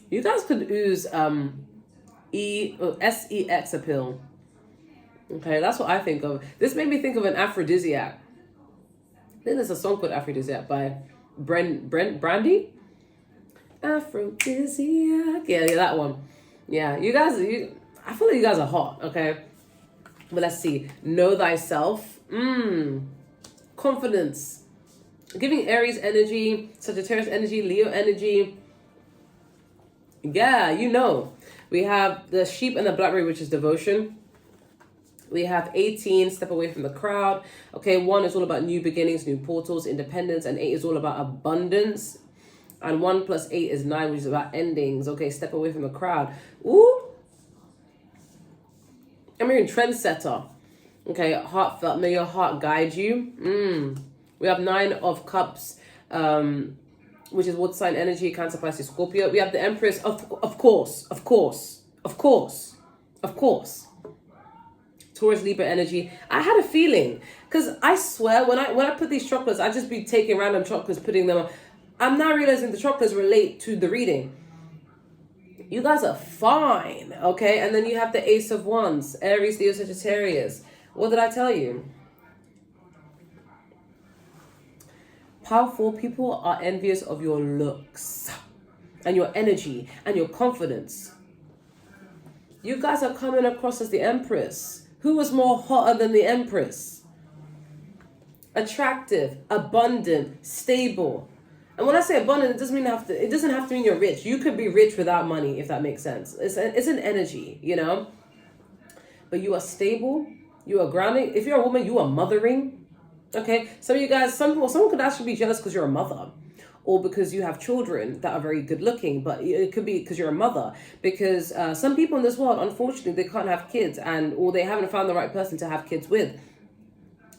You guys could use SEX appeal. Okay, that's what I think of. This made me think of an aphrodisiac. I think there's a song called Aphrodisiac by Brandy? Aphrodisiac. Yeah, that one. Yeah, you guys, I feel like you guys are hot, okay? But let's see. Know thyself. Confidence. Giving Aries energy, Sagittarius energy, Leo energy. Yeah, you know. We have the sheep and the blackberry, which is devotion. We have 18, step away from the crowd. Okay, 1 is all about new beginnings, new portals, independence, and 8 is all about abundance. And 1 plus 8 is 9, which is about endings. Okay, step away from the crowd. Ooh. I'm hearing trendsetter. Okay, heartfelt. May your heart guide you. We have 9 of cups, which is water sign energy, Cancer, Pisces, Scorpio. We have the Empress, of course. Taurus, Libra energy. I had a feeling, because I swear when I put these chocolates, I just be taking random chocolates, putting them on. I'm now realizing the chocolates relate to the reading. You guys are fine, okay? And then you have the Ace of Wands, Aries, Leo, Sagittarius. What did I tell you? Powerful people are envious of your looks and your energy and your confidence. You guys are coming across as the Empress. Who was more hotter than the Empress? Attractive, abundant, stable. And when I say abundant, it doesn't have to mean you're rich. You could be rich without money, if that makes sense. It's an energy, you know? But you are stable, you are grounding. If you're a woman, you are mothering. Okay? Some of you guys, someone could actually be jealous because you're a mother. Or because you have children that are very good looking, but it could be because you're a mother. Because some people in this world, unfortunately, they can't have kids, or they haven't found the right person to have kids with.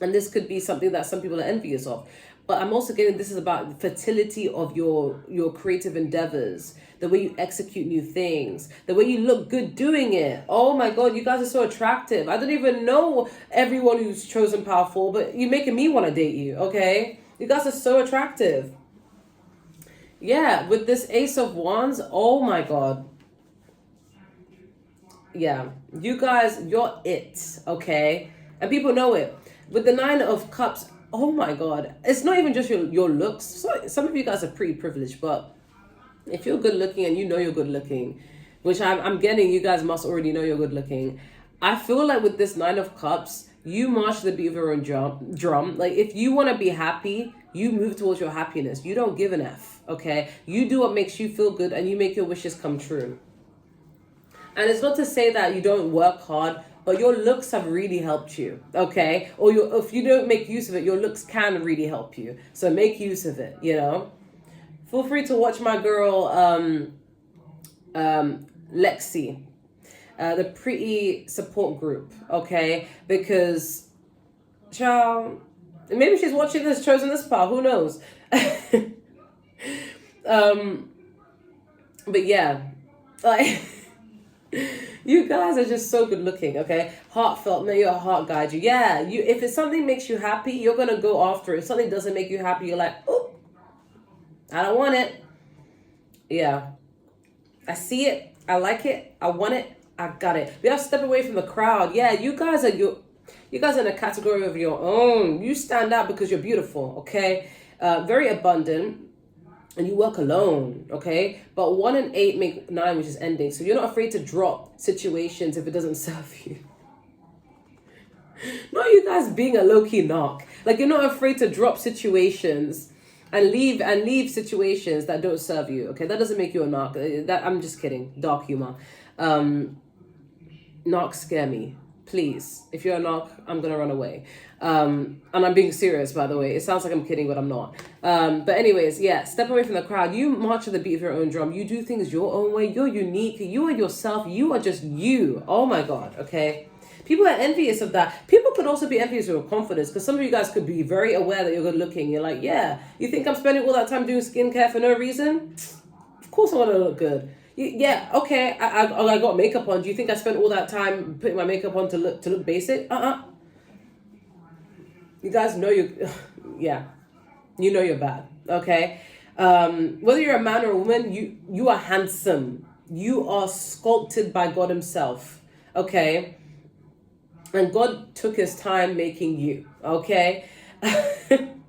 And this could be something that some people are envious of. But I'm also getting, this is about fertility of your creative endeavors, the way you execute new things, the way you look good doing it. Oh my God, you guys are so attractive. I don't even know everyone who's chosen powerful, but you're making me want to date you, okay? You guys are so attractive. Yeah, with this Ace of Wands, oh my God. Yeah, you guys, you're it, okay? And people know it. With the 9 of Cups, oh my God. It's not even just your looks. So, some of you guys are pretty privileged, but if you're good looking and you know you're good looking, which I'm getting, you guys must already know you're good looking. I feel like with this 9 of Cups, you march to the beat of your own drum. Like, if you want to be happy, you move towards your happiness. You don't give an F, okay? You do what makes you feel good and you make your wishes come true. And it's not to say that you don't work hard, but your looks have really helped you, okay? Or if you don't make use of it, your looks can really help you. So make use of it, you know? Feel free to watch my girl, Lexi, the pretty support group, okay? Because, child, maybe she's watching this, chosen this part, who knows? But yeah, like, you guys are just so good looking, okay? Heartfelt, may your heart guide you. Yeah, if it's something makes you happy, you're gonna go after it. If something doesn't make you happy, you're like, oh, I don't want it. Yeah, I see it, I like it, I want it, I got it. We have to step away from the crowd. Yeah, you guys are in a category of your own. You stand out because you're beautiful, okay? Very abundant, and you work alone, okay? But 1 and 8 make 9, which is ending. So you're not afraid to drop situations if it doesn't serve you. Not you guys being a low-key knock. Like, you're not afraid to drop situations and leave situations that don't serve you, okay? That doesn't make you a knock. I'm just kidding. Dark humor. Knocks scare me. Please, if you're a knock, I'm gonna run away. And I'm being serious, by the way. It sounds like I'm kidding, but I'm not. But anyways, yeah, step away from the crowd. You march to the beat of your own drum. You do things your own way. You're unique. You are yourself. You are just you. Oh my God, okay? People are envious of that. People could also be envious of your confidence, because some of you guys could be very aware that you're good looking. You're like, yeah, you think I'm spending all that time doing skincare for no reason? Of course I want to look good. Yeah, okay, I got makeup on. Do you think I spent all that time putting my makeup on to look basic? You guys know yeah, you know you're bad, okay? Whether you're a man or a woman, you are handsome. You are sculpted by God himself, okay? And God took his time making you, okay? And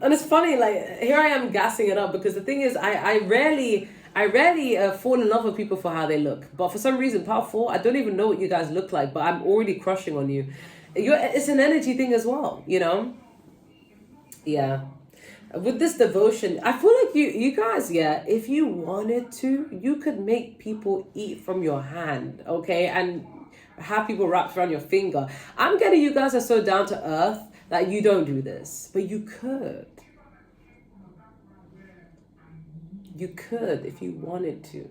it's funny, like, here I am gassing it up, because the thing is, I rarely I rarely fall in love with people for how they look. But for some reason, Power 4, I don't even know what you guys look like, but I'm already crushing on you. It's an energy thing as well, you know? Yeah. With this devotion, I feel like you guys, yeah, if you wanted to, you could make people eat from your hand, okay? And have people wrapped around your finger. I'm getting you guys are so down to earth that you don't do this, but you could. You could if you wanted to.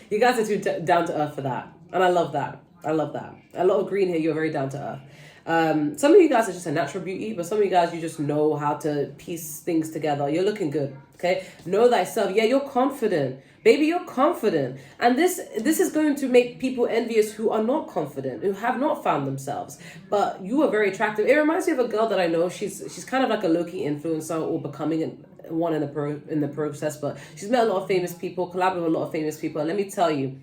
You guys are too down to earth for that. And I love that. I love that. A lot of green here, you're very down to earth. Some of you guys are just a natural beauty, but some of you guys, you just know how to piece things together. You're looking good, okay? Know thyself. Yeah, you're confident. Baby, you're confident. And this is going to make people envious who are not confident, who have not found themselves. But you are very attractive. It reminds me of a girl that I know. She's kind of like a low-key influencer or becoming one in the process. But she's met a lot of famous people, collaborated with a lot of famous people. And let me tell you,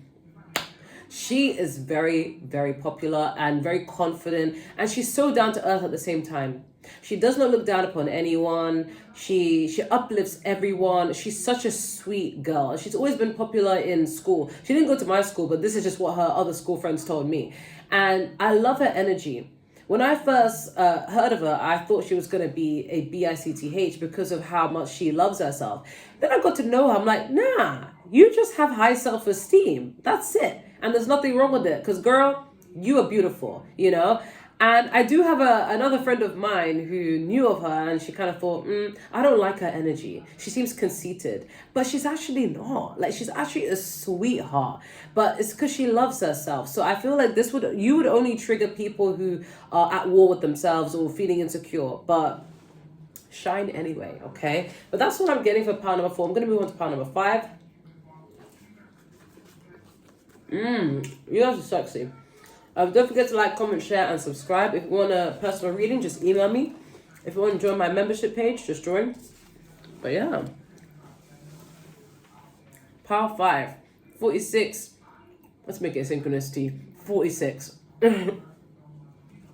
she is very, very popular and very confident, and she's so down to earth at the same time. She does not look down upon anyone. She uplifts everyone. She's such a sweet girl. She's always been popular in school. She didn't go to my school, but this is just what her other school friends told me. And I love her energy. When I first heard of her, I thought she was going to be a BICTH because of how much she loves herself. Then I got to know her. I'm like, nah, you just have high self-esteem. That's it. And there's nothing wrong with it. Because, girl, you are beautiful, you know? And I do have another friend of mine who knew of her, and she kind of thought, I don't like her energy. She seems conceited. But she's actually not. Like, she's actually a sweetheart. But it's because she loves herself. So I feel like you would only trigger people who are at war with themselves or feeling insecure. But shine anyway, okay? But that's what I'm getting for pound number 4. I'm going to move on to pound number 5. You guys are sexy. Don't forget to like, comment, share, and subscribe. If you want a personal reading, just email me. If you want to join my membership page, just join. But yeah. Power 5. 46. Let's make it a synchronicity. 46.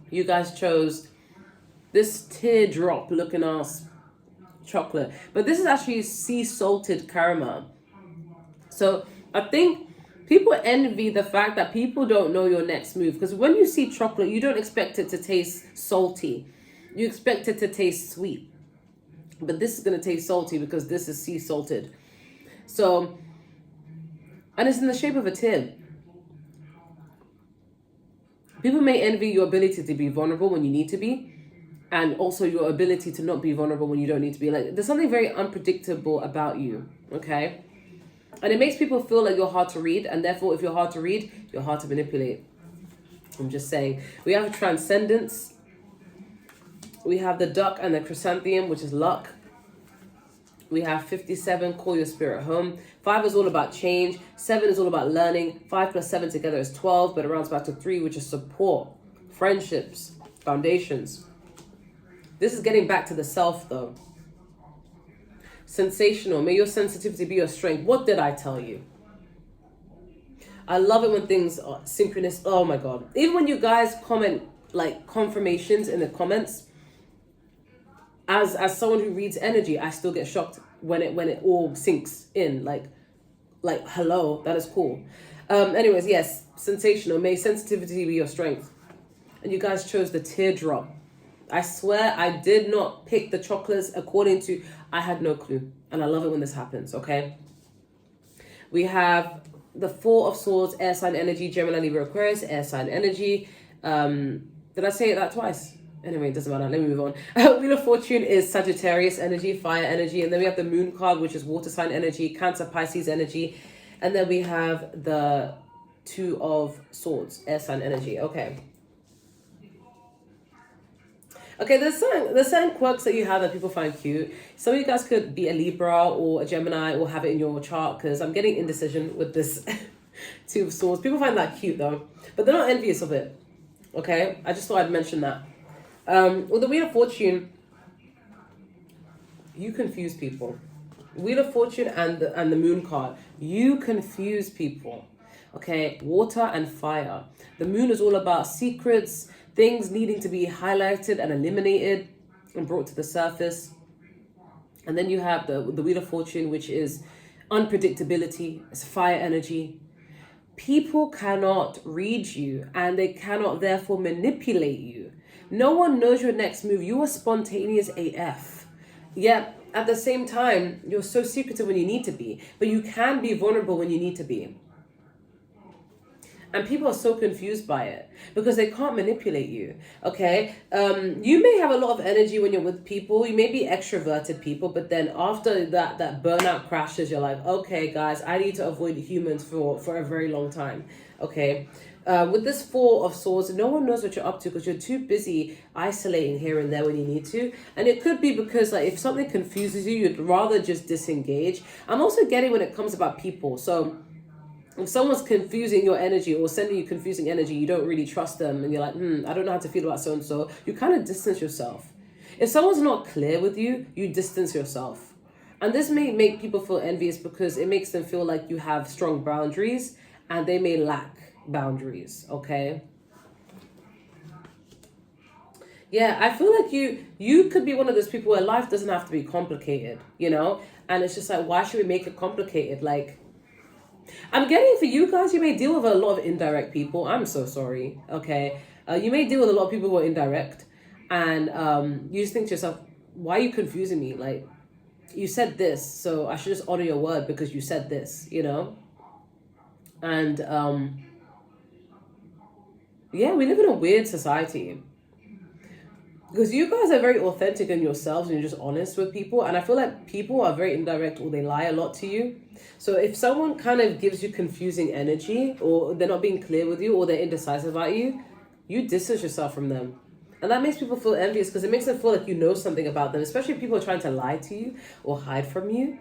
You guys chose this teardrop looking ass chocolate. But this is actually sea salted caramel. So I think people envy the fact that people don't know your next move. Because when you see chocolate, you don't expect it to taste salty. You expect it to taste sweet. But this is going to taste salty because this is sea salted. So, and it's in the shape of a tear. People may envy your ability to be vulnerable when you need to be. And also your ability to not be vulnerable when you don't need to be. Like, there's something very unpredictable about you. Okay? And it makes people feel like you're hard to read. And therefore, if you're hard to read, you're hard to manipulate. I'm just saying. We have transcendence. We have the duck and the chrysanthemum, which is luck. We have 57, call your spirit home. 5 is all about change. 7 is all about learning. 5 plus 7 together is 12, but it rounds back to 3, which is support, friendships, foundations. This is getting back to the self, though. Sensational. May your sensitivity be your strength. What did I tell you? I love it when things are synchronous. Oh my God. Even when you guys comment like confirmations in the comments, as someone who reads energy, I still get shocked when it all sinks in. Like hello, that is cool. Anyways, yes, sensational. May sensitivity be your strength. And you guys chose the teardrop. I swear I did not pick the chocolates according to, I had no clue. And I love it when this happens, okay? We have the 4 of Swords, air sign energy, Gemini, Libra, Aquarius, air sign energy. Did I say that twice? Anyway, it doesn't matter. Let me move on. Wheel of Fortune is Sagittarius energy, fire energy. And then we have the Moon card, which is water sign energy, Cancer, Pisces energy. And then we have the 2 of Swords, air sign energy. Okay. Okay, there's certain quirks that you have that people find cute. Some of you guys could be a Libra or a Gemini or have it in your chart, because I'm getting indecision with this 2 of Swords. People find that cute though, but they're not envious of it. Okay, I just thought I'd mention that. With the Wheel of Fortune, you confuse people. Wheel of Fortune and the Moon card, you confuse people. Okay, water and fire. The Moon is all about secrets, things needing to be highlighted and eliminated and brought to the surface. And then you have the Wheel of Fortune, which is unpredictability. It's fire energy. People cannot read you, and they cannot therefore manipulate you. No one knows your next move. You are spontaneous AF. Yet at the same time, you're so secretive when you need to be, but you can be vulnerable when you need to be. And people are so confused by it because they can't manipulate you. Okay, you may have a lot of energy when you're with people. You may be extroverted people, but then after that burnout crashes, you're like, okay, guys, I need to avoid humans for a very long time. Okay, with this Four of Swords, no one knows what you're up to because you're too busy isolating here and there when you need to. And it could be because like if something confuses you, you'd rather just disengage. I'm also getting when it comes about people. So if someone's confusing your energy or sending you confusing energy, you don't really trust them and you're like, I don't know how to feel about so-and-so, you kind of distance yourself. If someone's not clear with you, you distance yourself. And this may make people feel envious because it makes them feel like you have strong boundaries and they may lack boundaries, okay? Yeah, I feel like you could be one of those people where life doesn't have to be complicated, you know? And it's just like, why should we make it complicated? Like, I'm getting for you guys, you may deal with a lot of indirect people. I'm so sorry. Okay. You may deal with a lot of people who are indirect. And you just think to yourself, why are you confusing me? Like, you said this, so I should just honor your word because you said this, you know? And yeah, we live in a weird society. Because you guys are very authentic in yourselves and you're just honest with people. And I feel like people are very indirect or they lie a lot to you. So if someone kind of gives you confusing energy or they're not being clear with you or they're indecisive about you, you distance yourself from them. And that makes people feel envious because it makes them feel like you know something about them, especially if people are trying to lie to you or hide from you.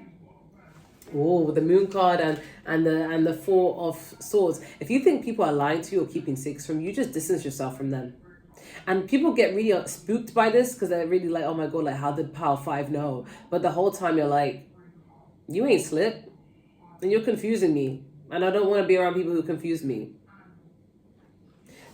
Oh, with the Moon card and the Four of Swords. If you think people are lying to you or keeping secrets from you, just distance yourself from them. And people get really spooked by this because they're really like, oh my God, like how did Power 5 know? But the whole time you're like, you ain't slipped and you're confusing me. And I don't want to be around people who confuse me.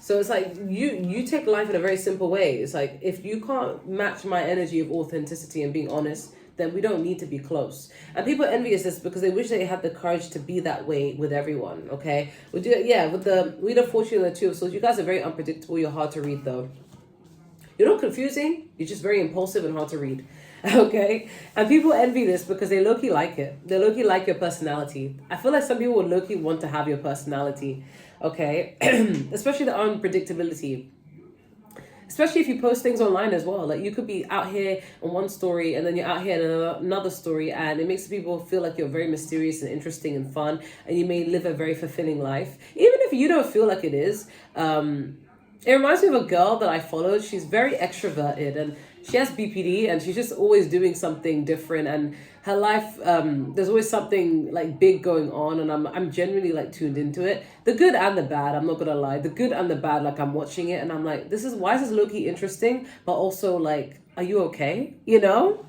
So it's like you take life in a very simple way. It's like if you can't match my energy of authenticity and being honest, then we don't need to be close. And people envious this because they wish they had the courage to be that way with everyone, okay? With the Wheel of Fortune and the Two of Swords, you guys are very unpredictable. You're hard to read, though. You're not confusing. You're just very impulsive and hard to read, okay? And people envy this because they low-key like it. They low-key like your personality. I feel like some people would low-key want to have your personality, okay? Especially the unpredictability. Especially if you post things online as well. Like you could be out here on one story and then you're out here in another story and it makes people feel like you're very mysterious and interesting and fun and you may live a very fulfilling life. Even if you don't feel like it is. It reminds me of a girl that I followed. She's very extroverted and she has BPD and she's just always doing something different and her life, there's always something like big going on and I'm genuinely like tuned into it. The good and the bad, I'm not gonna lie. The good and the bad, like I'm watching it and I'm like, why is this low-key interesting? But also like, are you okay? You know?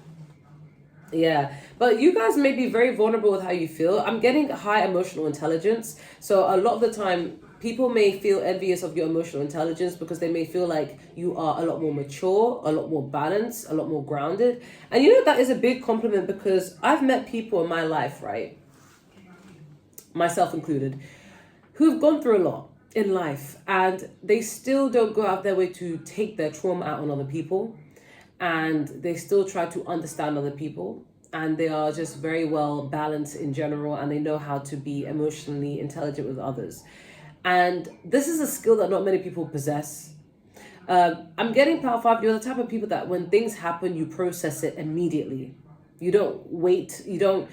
Yeah, but you guys may be very vulnerable with how you feel. I'm getting high emotional intelligence. So a lot of the time, people may feel envious of your emotional intelligence because they may feel like you are a lot more mature, a lot more balanced, a lot more grounded. And you know, that is a big compliment because I've met people in my life, right? Myself included, who've gone through a lot in life and they still don't go out their way to take their trauma out on other people. And they still try to understand other people. And they are just very well balanced in general and they know how to be emotionally intelligent with others. And this is a skill that not many people possess. I'm getting Power 5. You're the type of people that when things happen, you process it immediately. You don't wait. You don't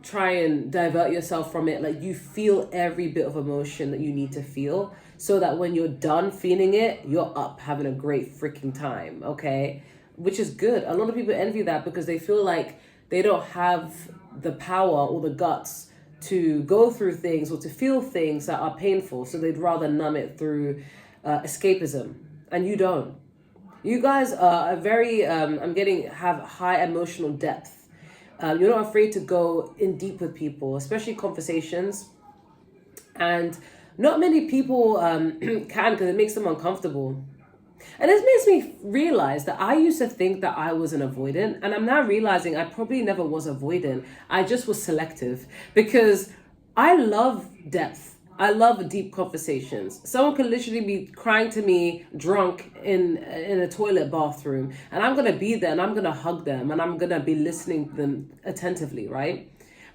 try and divert yourself from it. Like you feel every bit of emotion that you need to feel so that when you're done feeling it, you're up having a great freaking time. Okay. Which is good. A lot of people envy that because they feel like they don't have the power or the guts to go through things or to feel things that are painful. So they'd rather numb it through escapism. And you don't. You guys are very, have high emotional depth. You're not afraid to go in deep with people, especially conversations. And not many people can because it makes them uncomfortable. And this makes me realize that I used to think that I was an avoidant, and I'm now realizing I probably never was avoidant. I just was selective because I love depth. I love deep conversations. Someone can literally be crying to me drunk in a toilet bathroom, and I'm gonna be there and I'm gonna hug them and I'm gonna be listening to them attentively, right?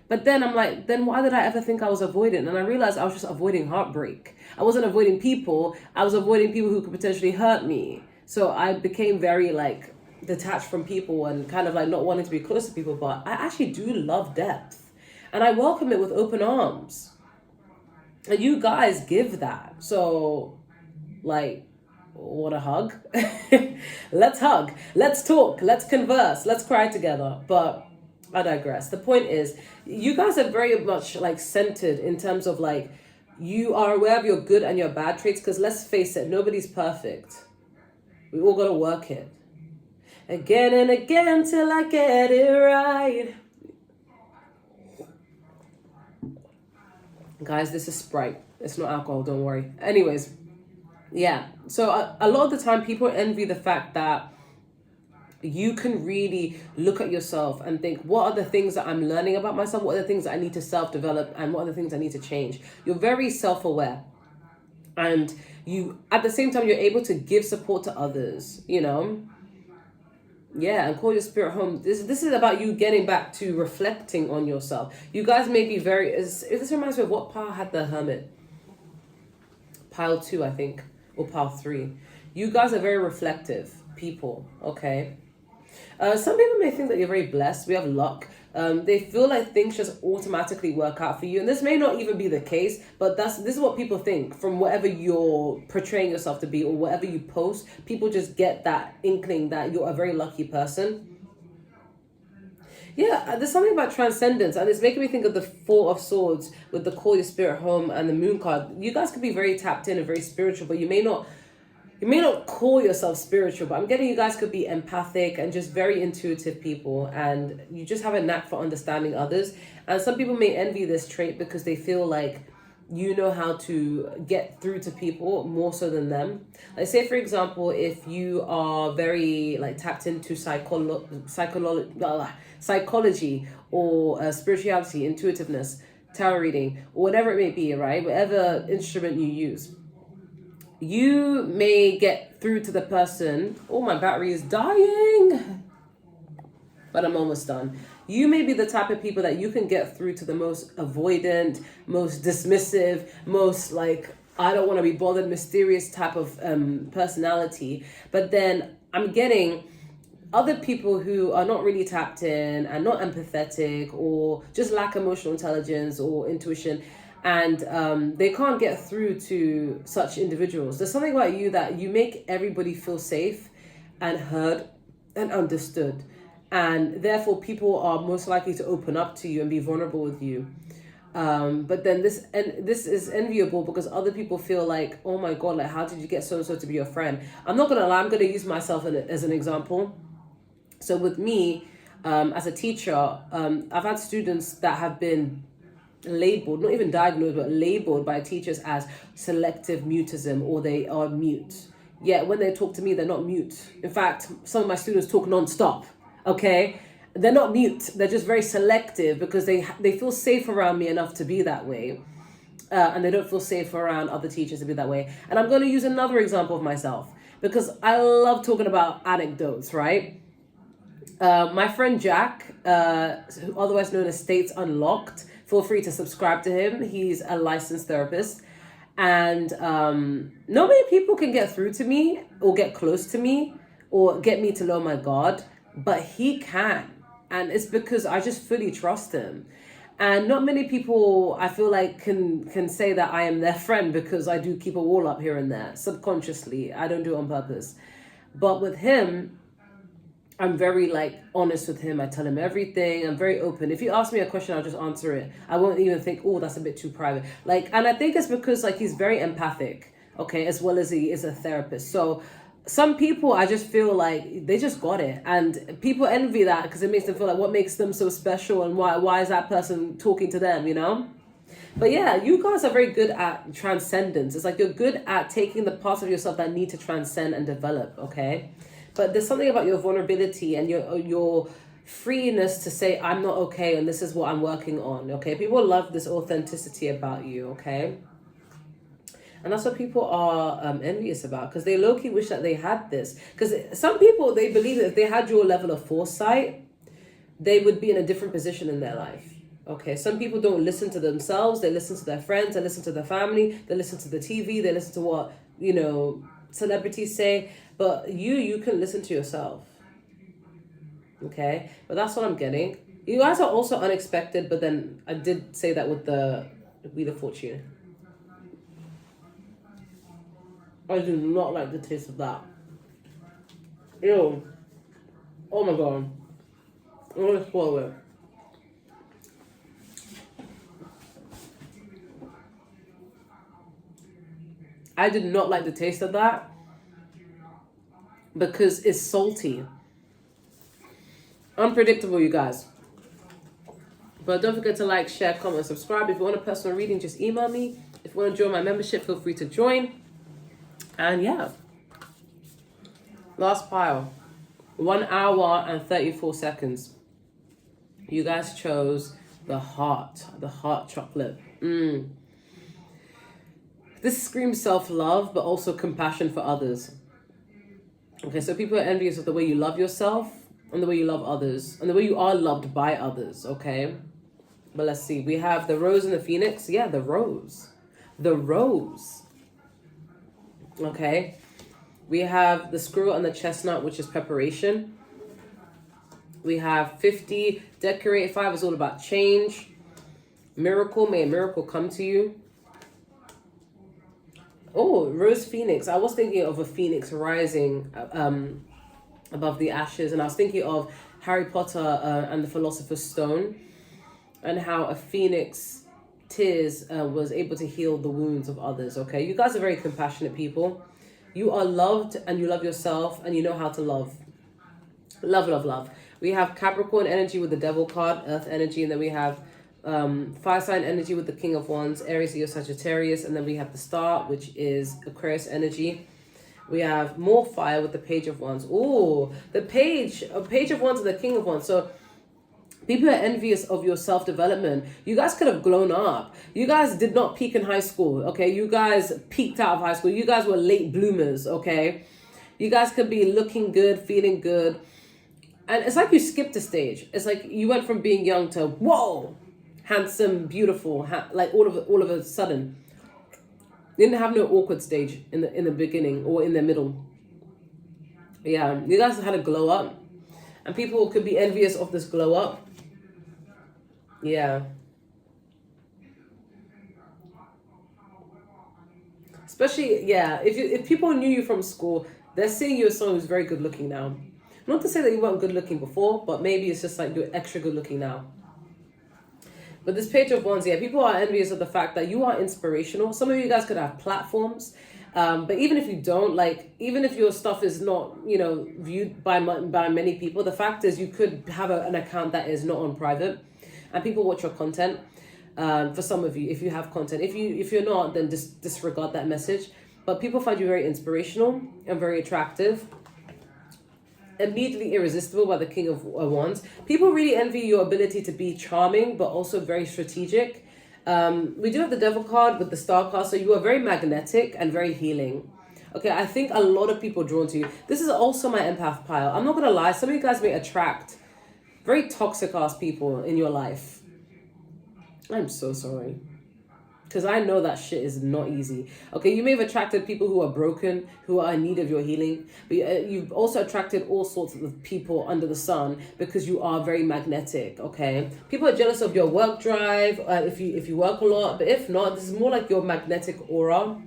But then I'm like, then why did I ever think I was avoidant? And I realized I was just avoiding heartbreak. I wasn't avoiding people. I was avoiding people who could potentially hurt me. So I became very like detached from people and kind of like not wanting to be close to people. But I actually do love depth, and I welcome it with open arms. And you guys give that. So, like, what a hug. Let's hug. Let's talk. Let's converse. Let's cry together. But I digress. The point is, you guys are very much like centered in terms of like, you are aware of your good and your bad traits. Because let's face it, nobody's perfect. We all got to work it. Again and again till I get it right. Guys, this is Sprite. It's not alcohol, don't worry. Anyways, yeah. So a lot of the time people envy the fact that you can really look at yourself and think, what are the things that I'm learning about myself? What are the things that I need to self-develop? And what are the things I need to change? You're very self-aware. And you, at the same time, you're able to give support to others, you know? Yeah, and call your spirit home. This is about you getting back to reflecting on yourself. You guys may be very... This reminds me of what pile had the hermit. Pile 2, I think. Or pile 3. You guys are very reflective people, okay? Some people may think that you're very blessed. We have luck. They feel like things just automatically work out for you. And this may not even be the case, but this is what people think from whatever you're portraying yourself to be or whatever you post. People just get that inkling that you're a very lucky person. Yeah, there's something about transcendence, and it's making me think of the Four of Swords with the call your spirit home and the moon card. You guys could be very tapped in and very spiritual, but you may not call yourself spiritual, but I'm getting you guys could be empathic and just very intuitive people, and you just have a knack for understanding others. And some people may envy this trait because they feel like you know how to get through to people more so than them. Like, say for example, if you are very like tapped into psychology or spirituality, intuitiveness, tarot reading, or whatever it may be, right? Whatever instrument you use, you may get through to the person. Oh, my battery is dying, but I'm almost done. You may be the type of people that you can get through to the most avoidant, most dismissive, most like, I don't want to be bothered, mysterious type of personality. But then I'm getting other people who are not really tapped in and not empathetic or just lack emotional intelligence or intuition. And they can't get through to such individuals. There's something about you that you make everybody feel safe and heard and understood. And therefore, people are most likely to open up to you and be vulnerable with you. But then this is enviable because other people feel like, oh my God, like, how did you get so-and-so to be your friend? I'm not going to lie, I'm going to use myself as an example. So with me, as a teacher, I've had students that have been labeled, not even diagnosed, but labeled by teachers as selective mutism, or they are mute. Yet when they talk to me, they're not mute. In fact, some of my students talk non-stop, okay? They're not mute. They're just very selective because they feel safe around me enough to be that way. And they don't feel safe around other teachers to be that way. And I'm going to use another example of myself because I love talking about anecdotes, right? My friend Jack, otherwise known as States Unlocked, feel free to subscribe to him. He's a licensed therapist. And not many people can get through to me or get close to me or get me to know my God, but he can. And it's because I just fully trust him. And not many people, I feel like, can say that I am their friend because I do keep a wall up here and there, subconsciously. I don't do it on purpose. But with him, I'm very like honest with him. I tell him everything. I'm very open. If you ask me a question, I'll just answer it. I won't even think, oh, that's a bit too private. Like, and I think it's because like he's very empathic, okay, as well as he is a therapist. So some people, I just feel like they just got it, and people envy that because it makes them feel like what makes them so special, and why is that person talking to them, you know? But yeah, you guys are very good at transcendence. It's like you're good at taking the parts of yourself that need to transcend and develop, okay? But there's something about your vulnerability and your freeness to say, I'm not okay and this is what I'm working on, okay? People love this authenticity about you, okay? And that's what people are envious about, because they low-key wish that they had this. Because some people, they believe that if they had your level of foresight, they would be in a different position in their life. Okay, some people don't listen to themselves. They listen to their friends. They listen to their family. They listen to the TV. They listen to what, celebrities say. But you can listen to yourself. Okay, but that's what I'm getting. You guys are also unexpected, but then I did say that with the Wheel of Fortune. I do not like the taste of that. Ew. Oh my god. I'm gonna swallow it. I did not like the taste of that because it's salty. Unpredictable, you guys. But don't forget to like, share, comment, subscribe. If you want a personal reading, just email me. If you want to join my membership, feel free to join. And yeah. Last pile. 1 hour and 34 seconds. You guys chose the heart chocolate. This screams self-love, but also compassion for others. Okay, so people are envious of the way you love yourself and the way you love others and the way you are loved by others, okay? But let's see. We have the rose and the phoenix. Yeah, the rose. The rose. Okay. We have the squirrel and the chestnut, which is preparation. We have 50. Decorate 5 is all about change. Miracle. May a miracle come to you. Oh, rose phoenix. I was thinking of a phoenix rising above the ashes. And I was thinking of Harry Potter and the Philosopher's Stone. And how a phoenix tears was able to heal the wounds of others, okay? You guys are very compassionate people. You are loved and you love yourself and you know how to love. Love, love, love. We have Capricorn energy with the Devil card, Earth energy, and then we have Fire sign energy with the King of Wands, Aries, Leo, Sagittarius, and then we have the Star, which is Aquarius energy. We have more fire with the Page of Wands. Ooh, the Page of Wands and the King of Wands. So people are envious of your self-development. You guys could have grown up. You guys did not peak in high school, okay? You guys peaked out of high school. You guys were late bloomers, okay? You guys could be looking good, feeling good. And it's like you skipped a stage. It's like you went from being young to, whoa, handsome, beautiful, like all of a sudden. You didn't have no awkward stage in the beginning or in the middle. Yeah, you guys had a glow up. And people could be envious of this glow up. Yeah. Especially, yeah, if people knew you from school, they're seeing you as someone who's very good looking now. Not to say that you weren't good looking before, but maybe it's just like you're extra good looking now. But this Page of Wands, yeah, people are envious of the fact that you are inspirational. Some of you guys could have platforms. But even if you don't, like, even if your stuff is not, viewed by many people, the fact is you could have an account that is not on private and people watch your content. For some of you, if you have content, if you're not, then just disregard that message. But people find you very inspirational and very attractive. Immediately irresistible by the King of Wands. People really envy your ability to be charming, but also very strategic. We do have the Devil card with the Star card, so you are very magnetic and very healing. Okay, I think a lot of people are drawn to you. This is also my empath pile. I'm not gonna lie, some of you guys may attract very toxic ass people in your life. I'm so sorry. Because I know that shit is not easy. Okay, you may have attracted people who are broken, who are in need of your healing. But you've also attracted all sorts of people under the sun because you are very magnetic, okay? People are jealous of your work drive, if you work a lot. But if not, this is more like your magnetic aura,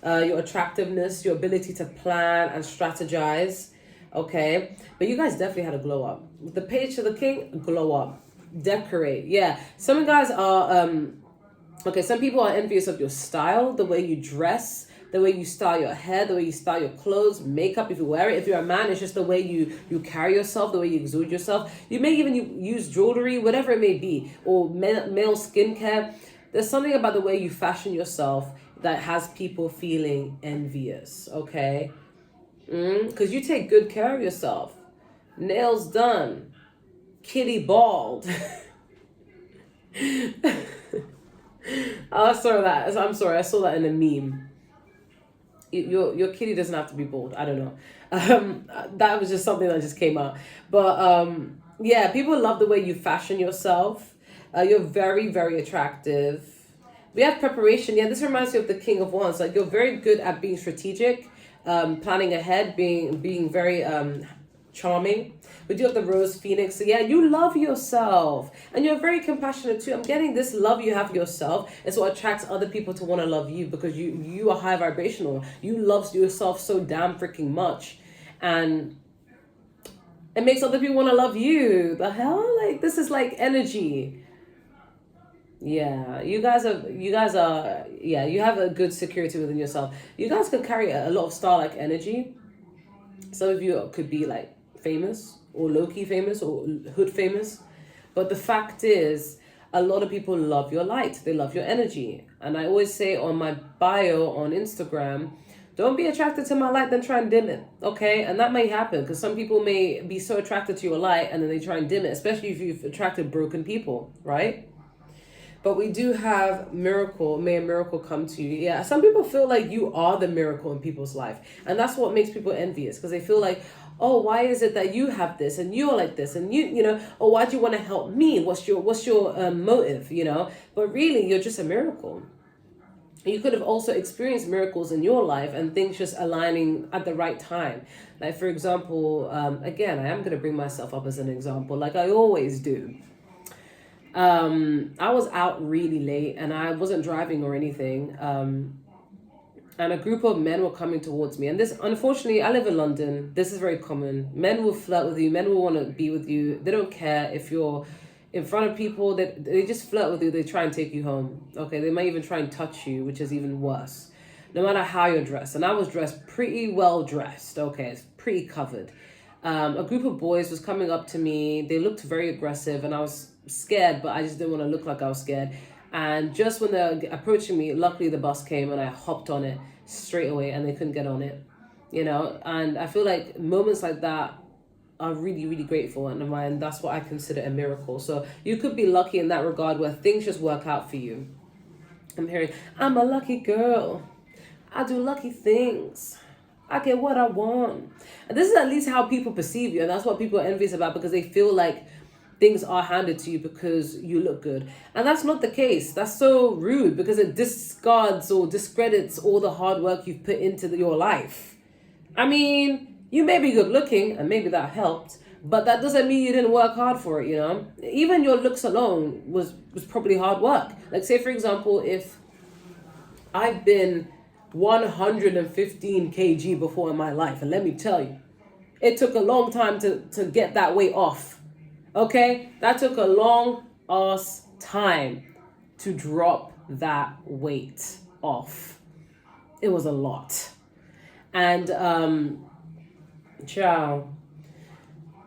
your attractiveness, your ability to plan and strategize, okay? But you guys definitely had a glow up. With the Page to the King, glow up. Decorate, yeah. Some of you guys are... Okay, some people are envious of your style, the way you dress, the way you style your hair, the way you style your clothes, makeup, if you wear it. If you're a man, it's just the way you carry yourself, the way you exude yourself. You may even use jewelry, whatever it may be, or male skincare. There's something about the way you fashion yourself that has people feeling envious, okay? Because you take good care of yourself. Nails done. Kitty bald. I saw that. I'm sorry, I saw that in a meme. Your kitty doesn't have to be bald. I don't know. That was just something that just came out. But yeah, people love the way you fashion yourself. You're very, very attractive. We have preparation. Yeah, this reminds me of the King of Wands. Like, you're very good at being strategic, planning ahead, being very charming. We do have the Rose Phoenix. So yeah, you love yourself. And you're very compassionate too. I'm getting this love you have yourself is what attracts other people to want to love you, because you are high vibrational. You love yourself so damn freaking much. And it makes other people want to love you. The hell? Like, this is like energy. Yeah, you guys are, yeah, you have a good security within yourself. You guys could carry a lot of star-like energy. Some of you could be like famous or low-key famous or hood famous. But the fact is, a lot of people love your light. They love your energy. And I always say on my bio on Instagram, don't be attracted to my light, then try and dim it, okay? And that may happen because some people may be so attracted to your light and then they try and dim it, especially if you've attracted broken people, right? But we do have miracle. May a miracle come to you. Yeah, some people feel like you are the miracle in people's life. And that's what makes people envious, because they feel like, oh, why is it that you have this and you're like this and you know, or why do you want to help me? What's your motive, you know? But really, you're just a miracle. You could have also experienced miracles in your life and things just aligning at the right time. Like, for example, again, I am going to bring myself up as an example, like I always do. I was out really late and I wasn't driving or anything. And a group of men were coming towards me. And this, unfortunately, I live in London. This is very common. Men will flirt with you. Men will want to be with you. They don't care if you're in front of people. They just flirt with you. They try and take you home. Okay, they might even try and touch you, which is even worse. No matter how you're dressed. And I was dressed pretty well dressed. Okay, it's pretty covered. A group of boys was coming up to me. They looked very aggressive and I was scared, but I just didn't want to look like I was scared. And just when they're approaching me, luckily the bus came and I hopped on it straight away and they couldn't get on it, you know. And I feel like moments like that are really, really grateful, and that's what I consider a miracle. So you could be lucky in that regard where things just work out for you. I'm hearing, I'm a lucky girl. I do lucky things. I get what I want. And this is at least how people perceive you. And that's what people are envious about, because they feel like things are handed to you because you look good. And that's not the case. That's so rude, because it discards or discredits all the hard work you've put into your life. I mean, you may be good looking and maybe that helped, but that doesn't mean you didn't work hard for it, you know? Even your looks alone was probably hard work. Like, say, for example, if I've been 115 kg before in my life, and let me tell you, it took a long time to get that weight off. Okay, that took a long ass time to drop that weight off. It was a lot. And ciao.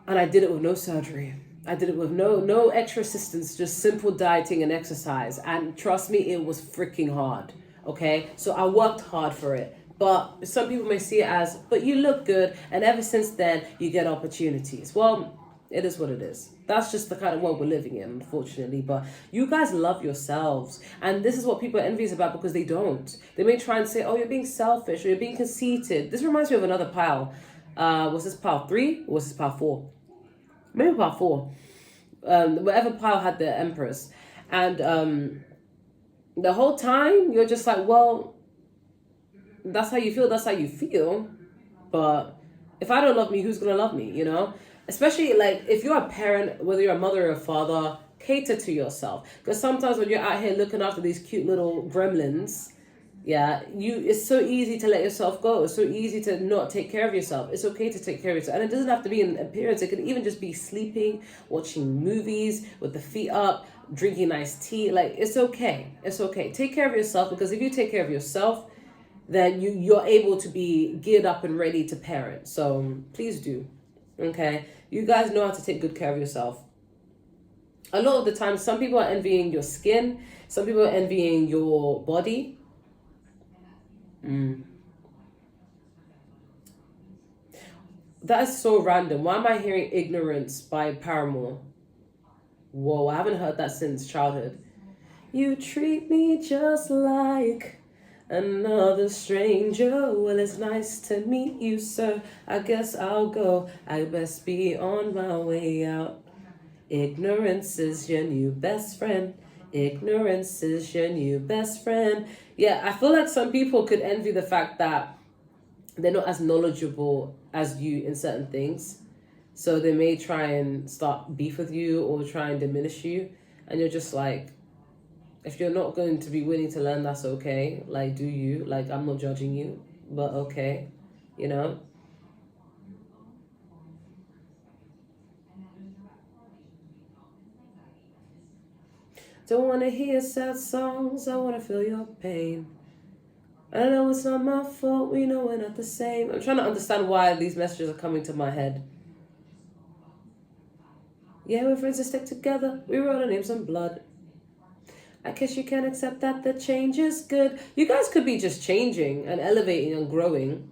And I did it with no surgery. I did it with no extra assistance, just simple dieting and exercise. And trust me, it was freaking hard. Okay, so I worked hard for it. But some people may see it as, but you look good, and ever since then you get opportunities. Well, it is what it is. That's just the kind of world we're living in, unfortunately. But you guys love yourselves. And this is what people are envious about, because they don't. They may try and say, oh, you're being selfish or you're being conceited. This reminds me of another pile. Was this pile 3 or was this pile 4? Maybe pile 4. Whatever pile had the Empress. And the whole time you're just like, well, that's how you feel. That's how you feel. But if I don't love me, who's going to love me, you know? Especially, like, if you're a parent, whether you're a mother or a father, cater to yourself. Because sometimes when you're out here looking after these cute little gremlins, yeah, it's so easy to let yourself go. It's so easy to not take care of yourself. It's okay to take care of yourself. And it doesn't have to be an appearance. It can even just be sleeping, watching movies with the feet up, drinking nice tea. Like, it's okay. It's okay. Take care of yourself, because if you take care of yourself, then you're able to be geared up and ready to parent. So please do. Okay, you guys know how to take good care of yourself. A lot of the time, some people are envying your skin. Some people are envying your body. That is so random. Why am I hearing Ignorance by Paramore? Whoa, I haven't heard that since childhood. You treat me just like another stranger. Well, it's nice to meet you, sir. I guess I'll go. I best be on my way out. Ignorance is your new best friend. Ignorance is your new best friend. Yeah, I feel like some people could envy the fact that they're not as knowledgeable as you in certain things. So they may try and start beef with you or try and diminish you. And you're just like, if you're not going to be willing to learn, that's okay. Like, do you? Like, I'm not judging you, but okay. You know? Don't want to hear sad songs. I want to feel your pain. I know it's not my fault. We know we're not the same. I'm trying to understand why these messages are coming to my head. Yeah, we're friends to stick together. We wrote our names in blood. I guess you can accept that the change is good. You guys could be just changing and elevating and growing.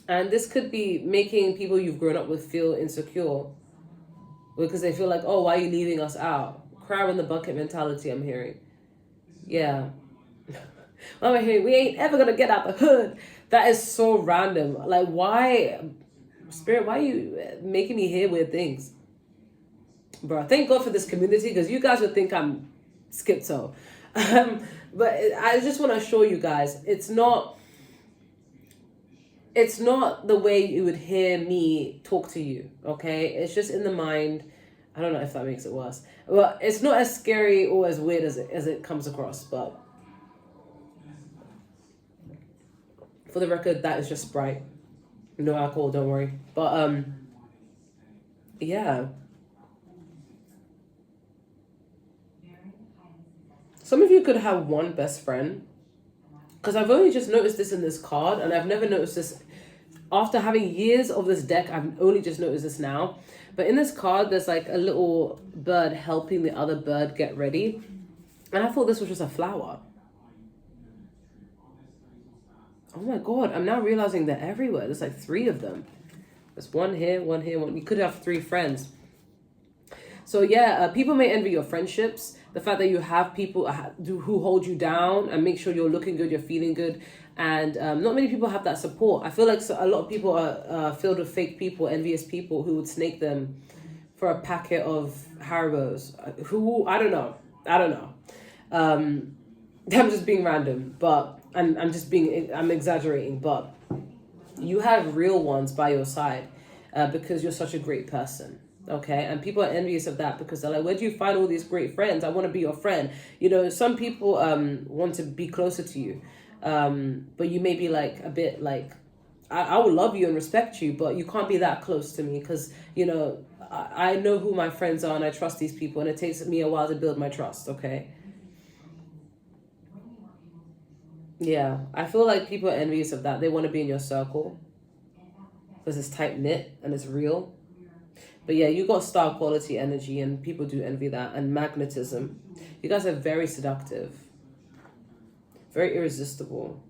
And this could be making people you've grown up with feel insecure. Because they feel like, oh, why are you leaving us out? Crab in the bucket mentality, I'm hearing. Yeah. I'm hearing, we ain't ever going to get out the hood. That is so random. Like, why? Spirit, why are you making me hear weird things? Bro, thank God for this community, because you guys would think I'm schizo. But I just want to assure you guys, it's not the way you would hear me talk to you, okay? It's just in the mind. I don't know if that makes it worse. Well, it's not as scary or as weird as it comes across, but for the record, that is just Sprite. No alcohol, don't worry. But yeah. Some of you could have one best friend, because I've only just noticed this in this card, and I've never noticed this after having years of this deck. I've only just noticed this now. But in this card, there's like a little bird helping the other bird get ready, and I thought this was just a flower. Oh my God, I'm now realizing they're everywhere. There's like 3 of them. There's one here, one here, one. You could have 3 friends. So yeah, people may envy your friendships. The fact that you have people who hold you down and make sure you're looking good, you're feeling good. And not many people have that support. I feel like a lot of people are filled with fake people, envious people who would snake them for a packet of Haribos. I don't know. I'm just being random, but I'm exaggerating, but you have real ones by your side because you're such a great person. Okay, and people are envious of that because they're like, where do you find all these great friends? I want to be your friend. You know, some people want to be closer to you, but you may be like a bit like, I would love you and respect you, but you can't be that close to me because, you know, I know who my friends are and I trust these people, and it takes me a while to build my trust. Okay. Yeah, I feel like people are envious of that. They want to be in your circle because it's tight knit and it's real. But yeah, you got star quality energy, and people do envy that, and magnetism. You guys are very seductive, very irresistible.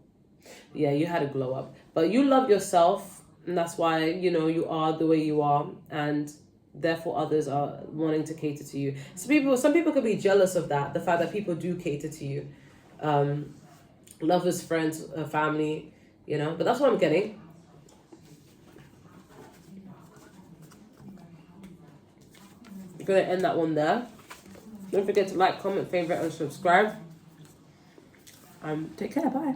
Yeah, you had a glow up, but you love yourself, and that's why, you know, you are the way you are, and therefore others are wanting to cater to you. Some people could be jealous of that, the fact that people do cater to you, lovers, friends, family, you know. But that's what I'm getting. I'm going to end that one there. Don't forget to like, comment, favorite, and subscribe. Take care. Bye.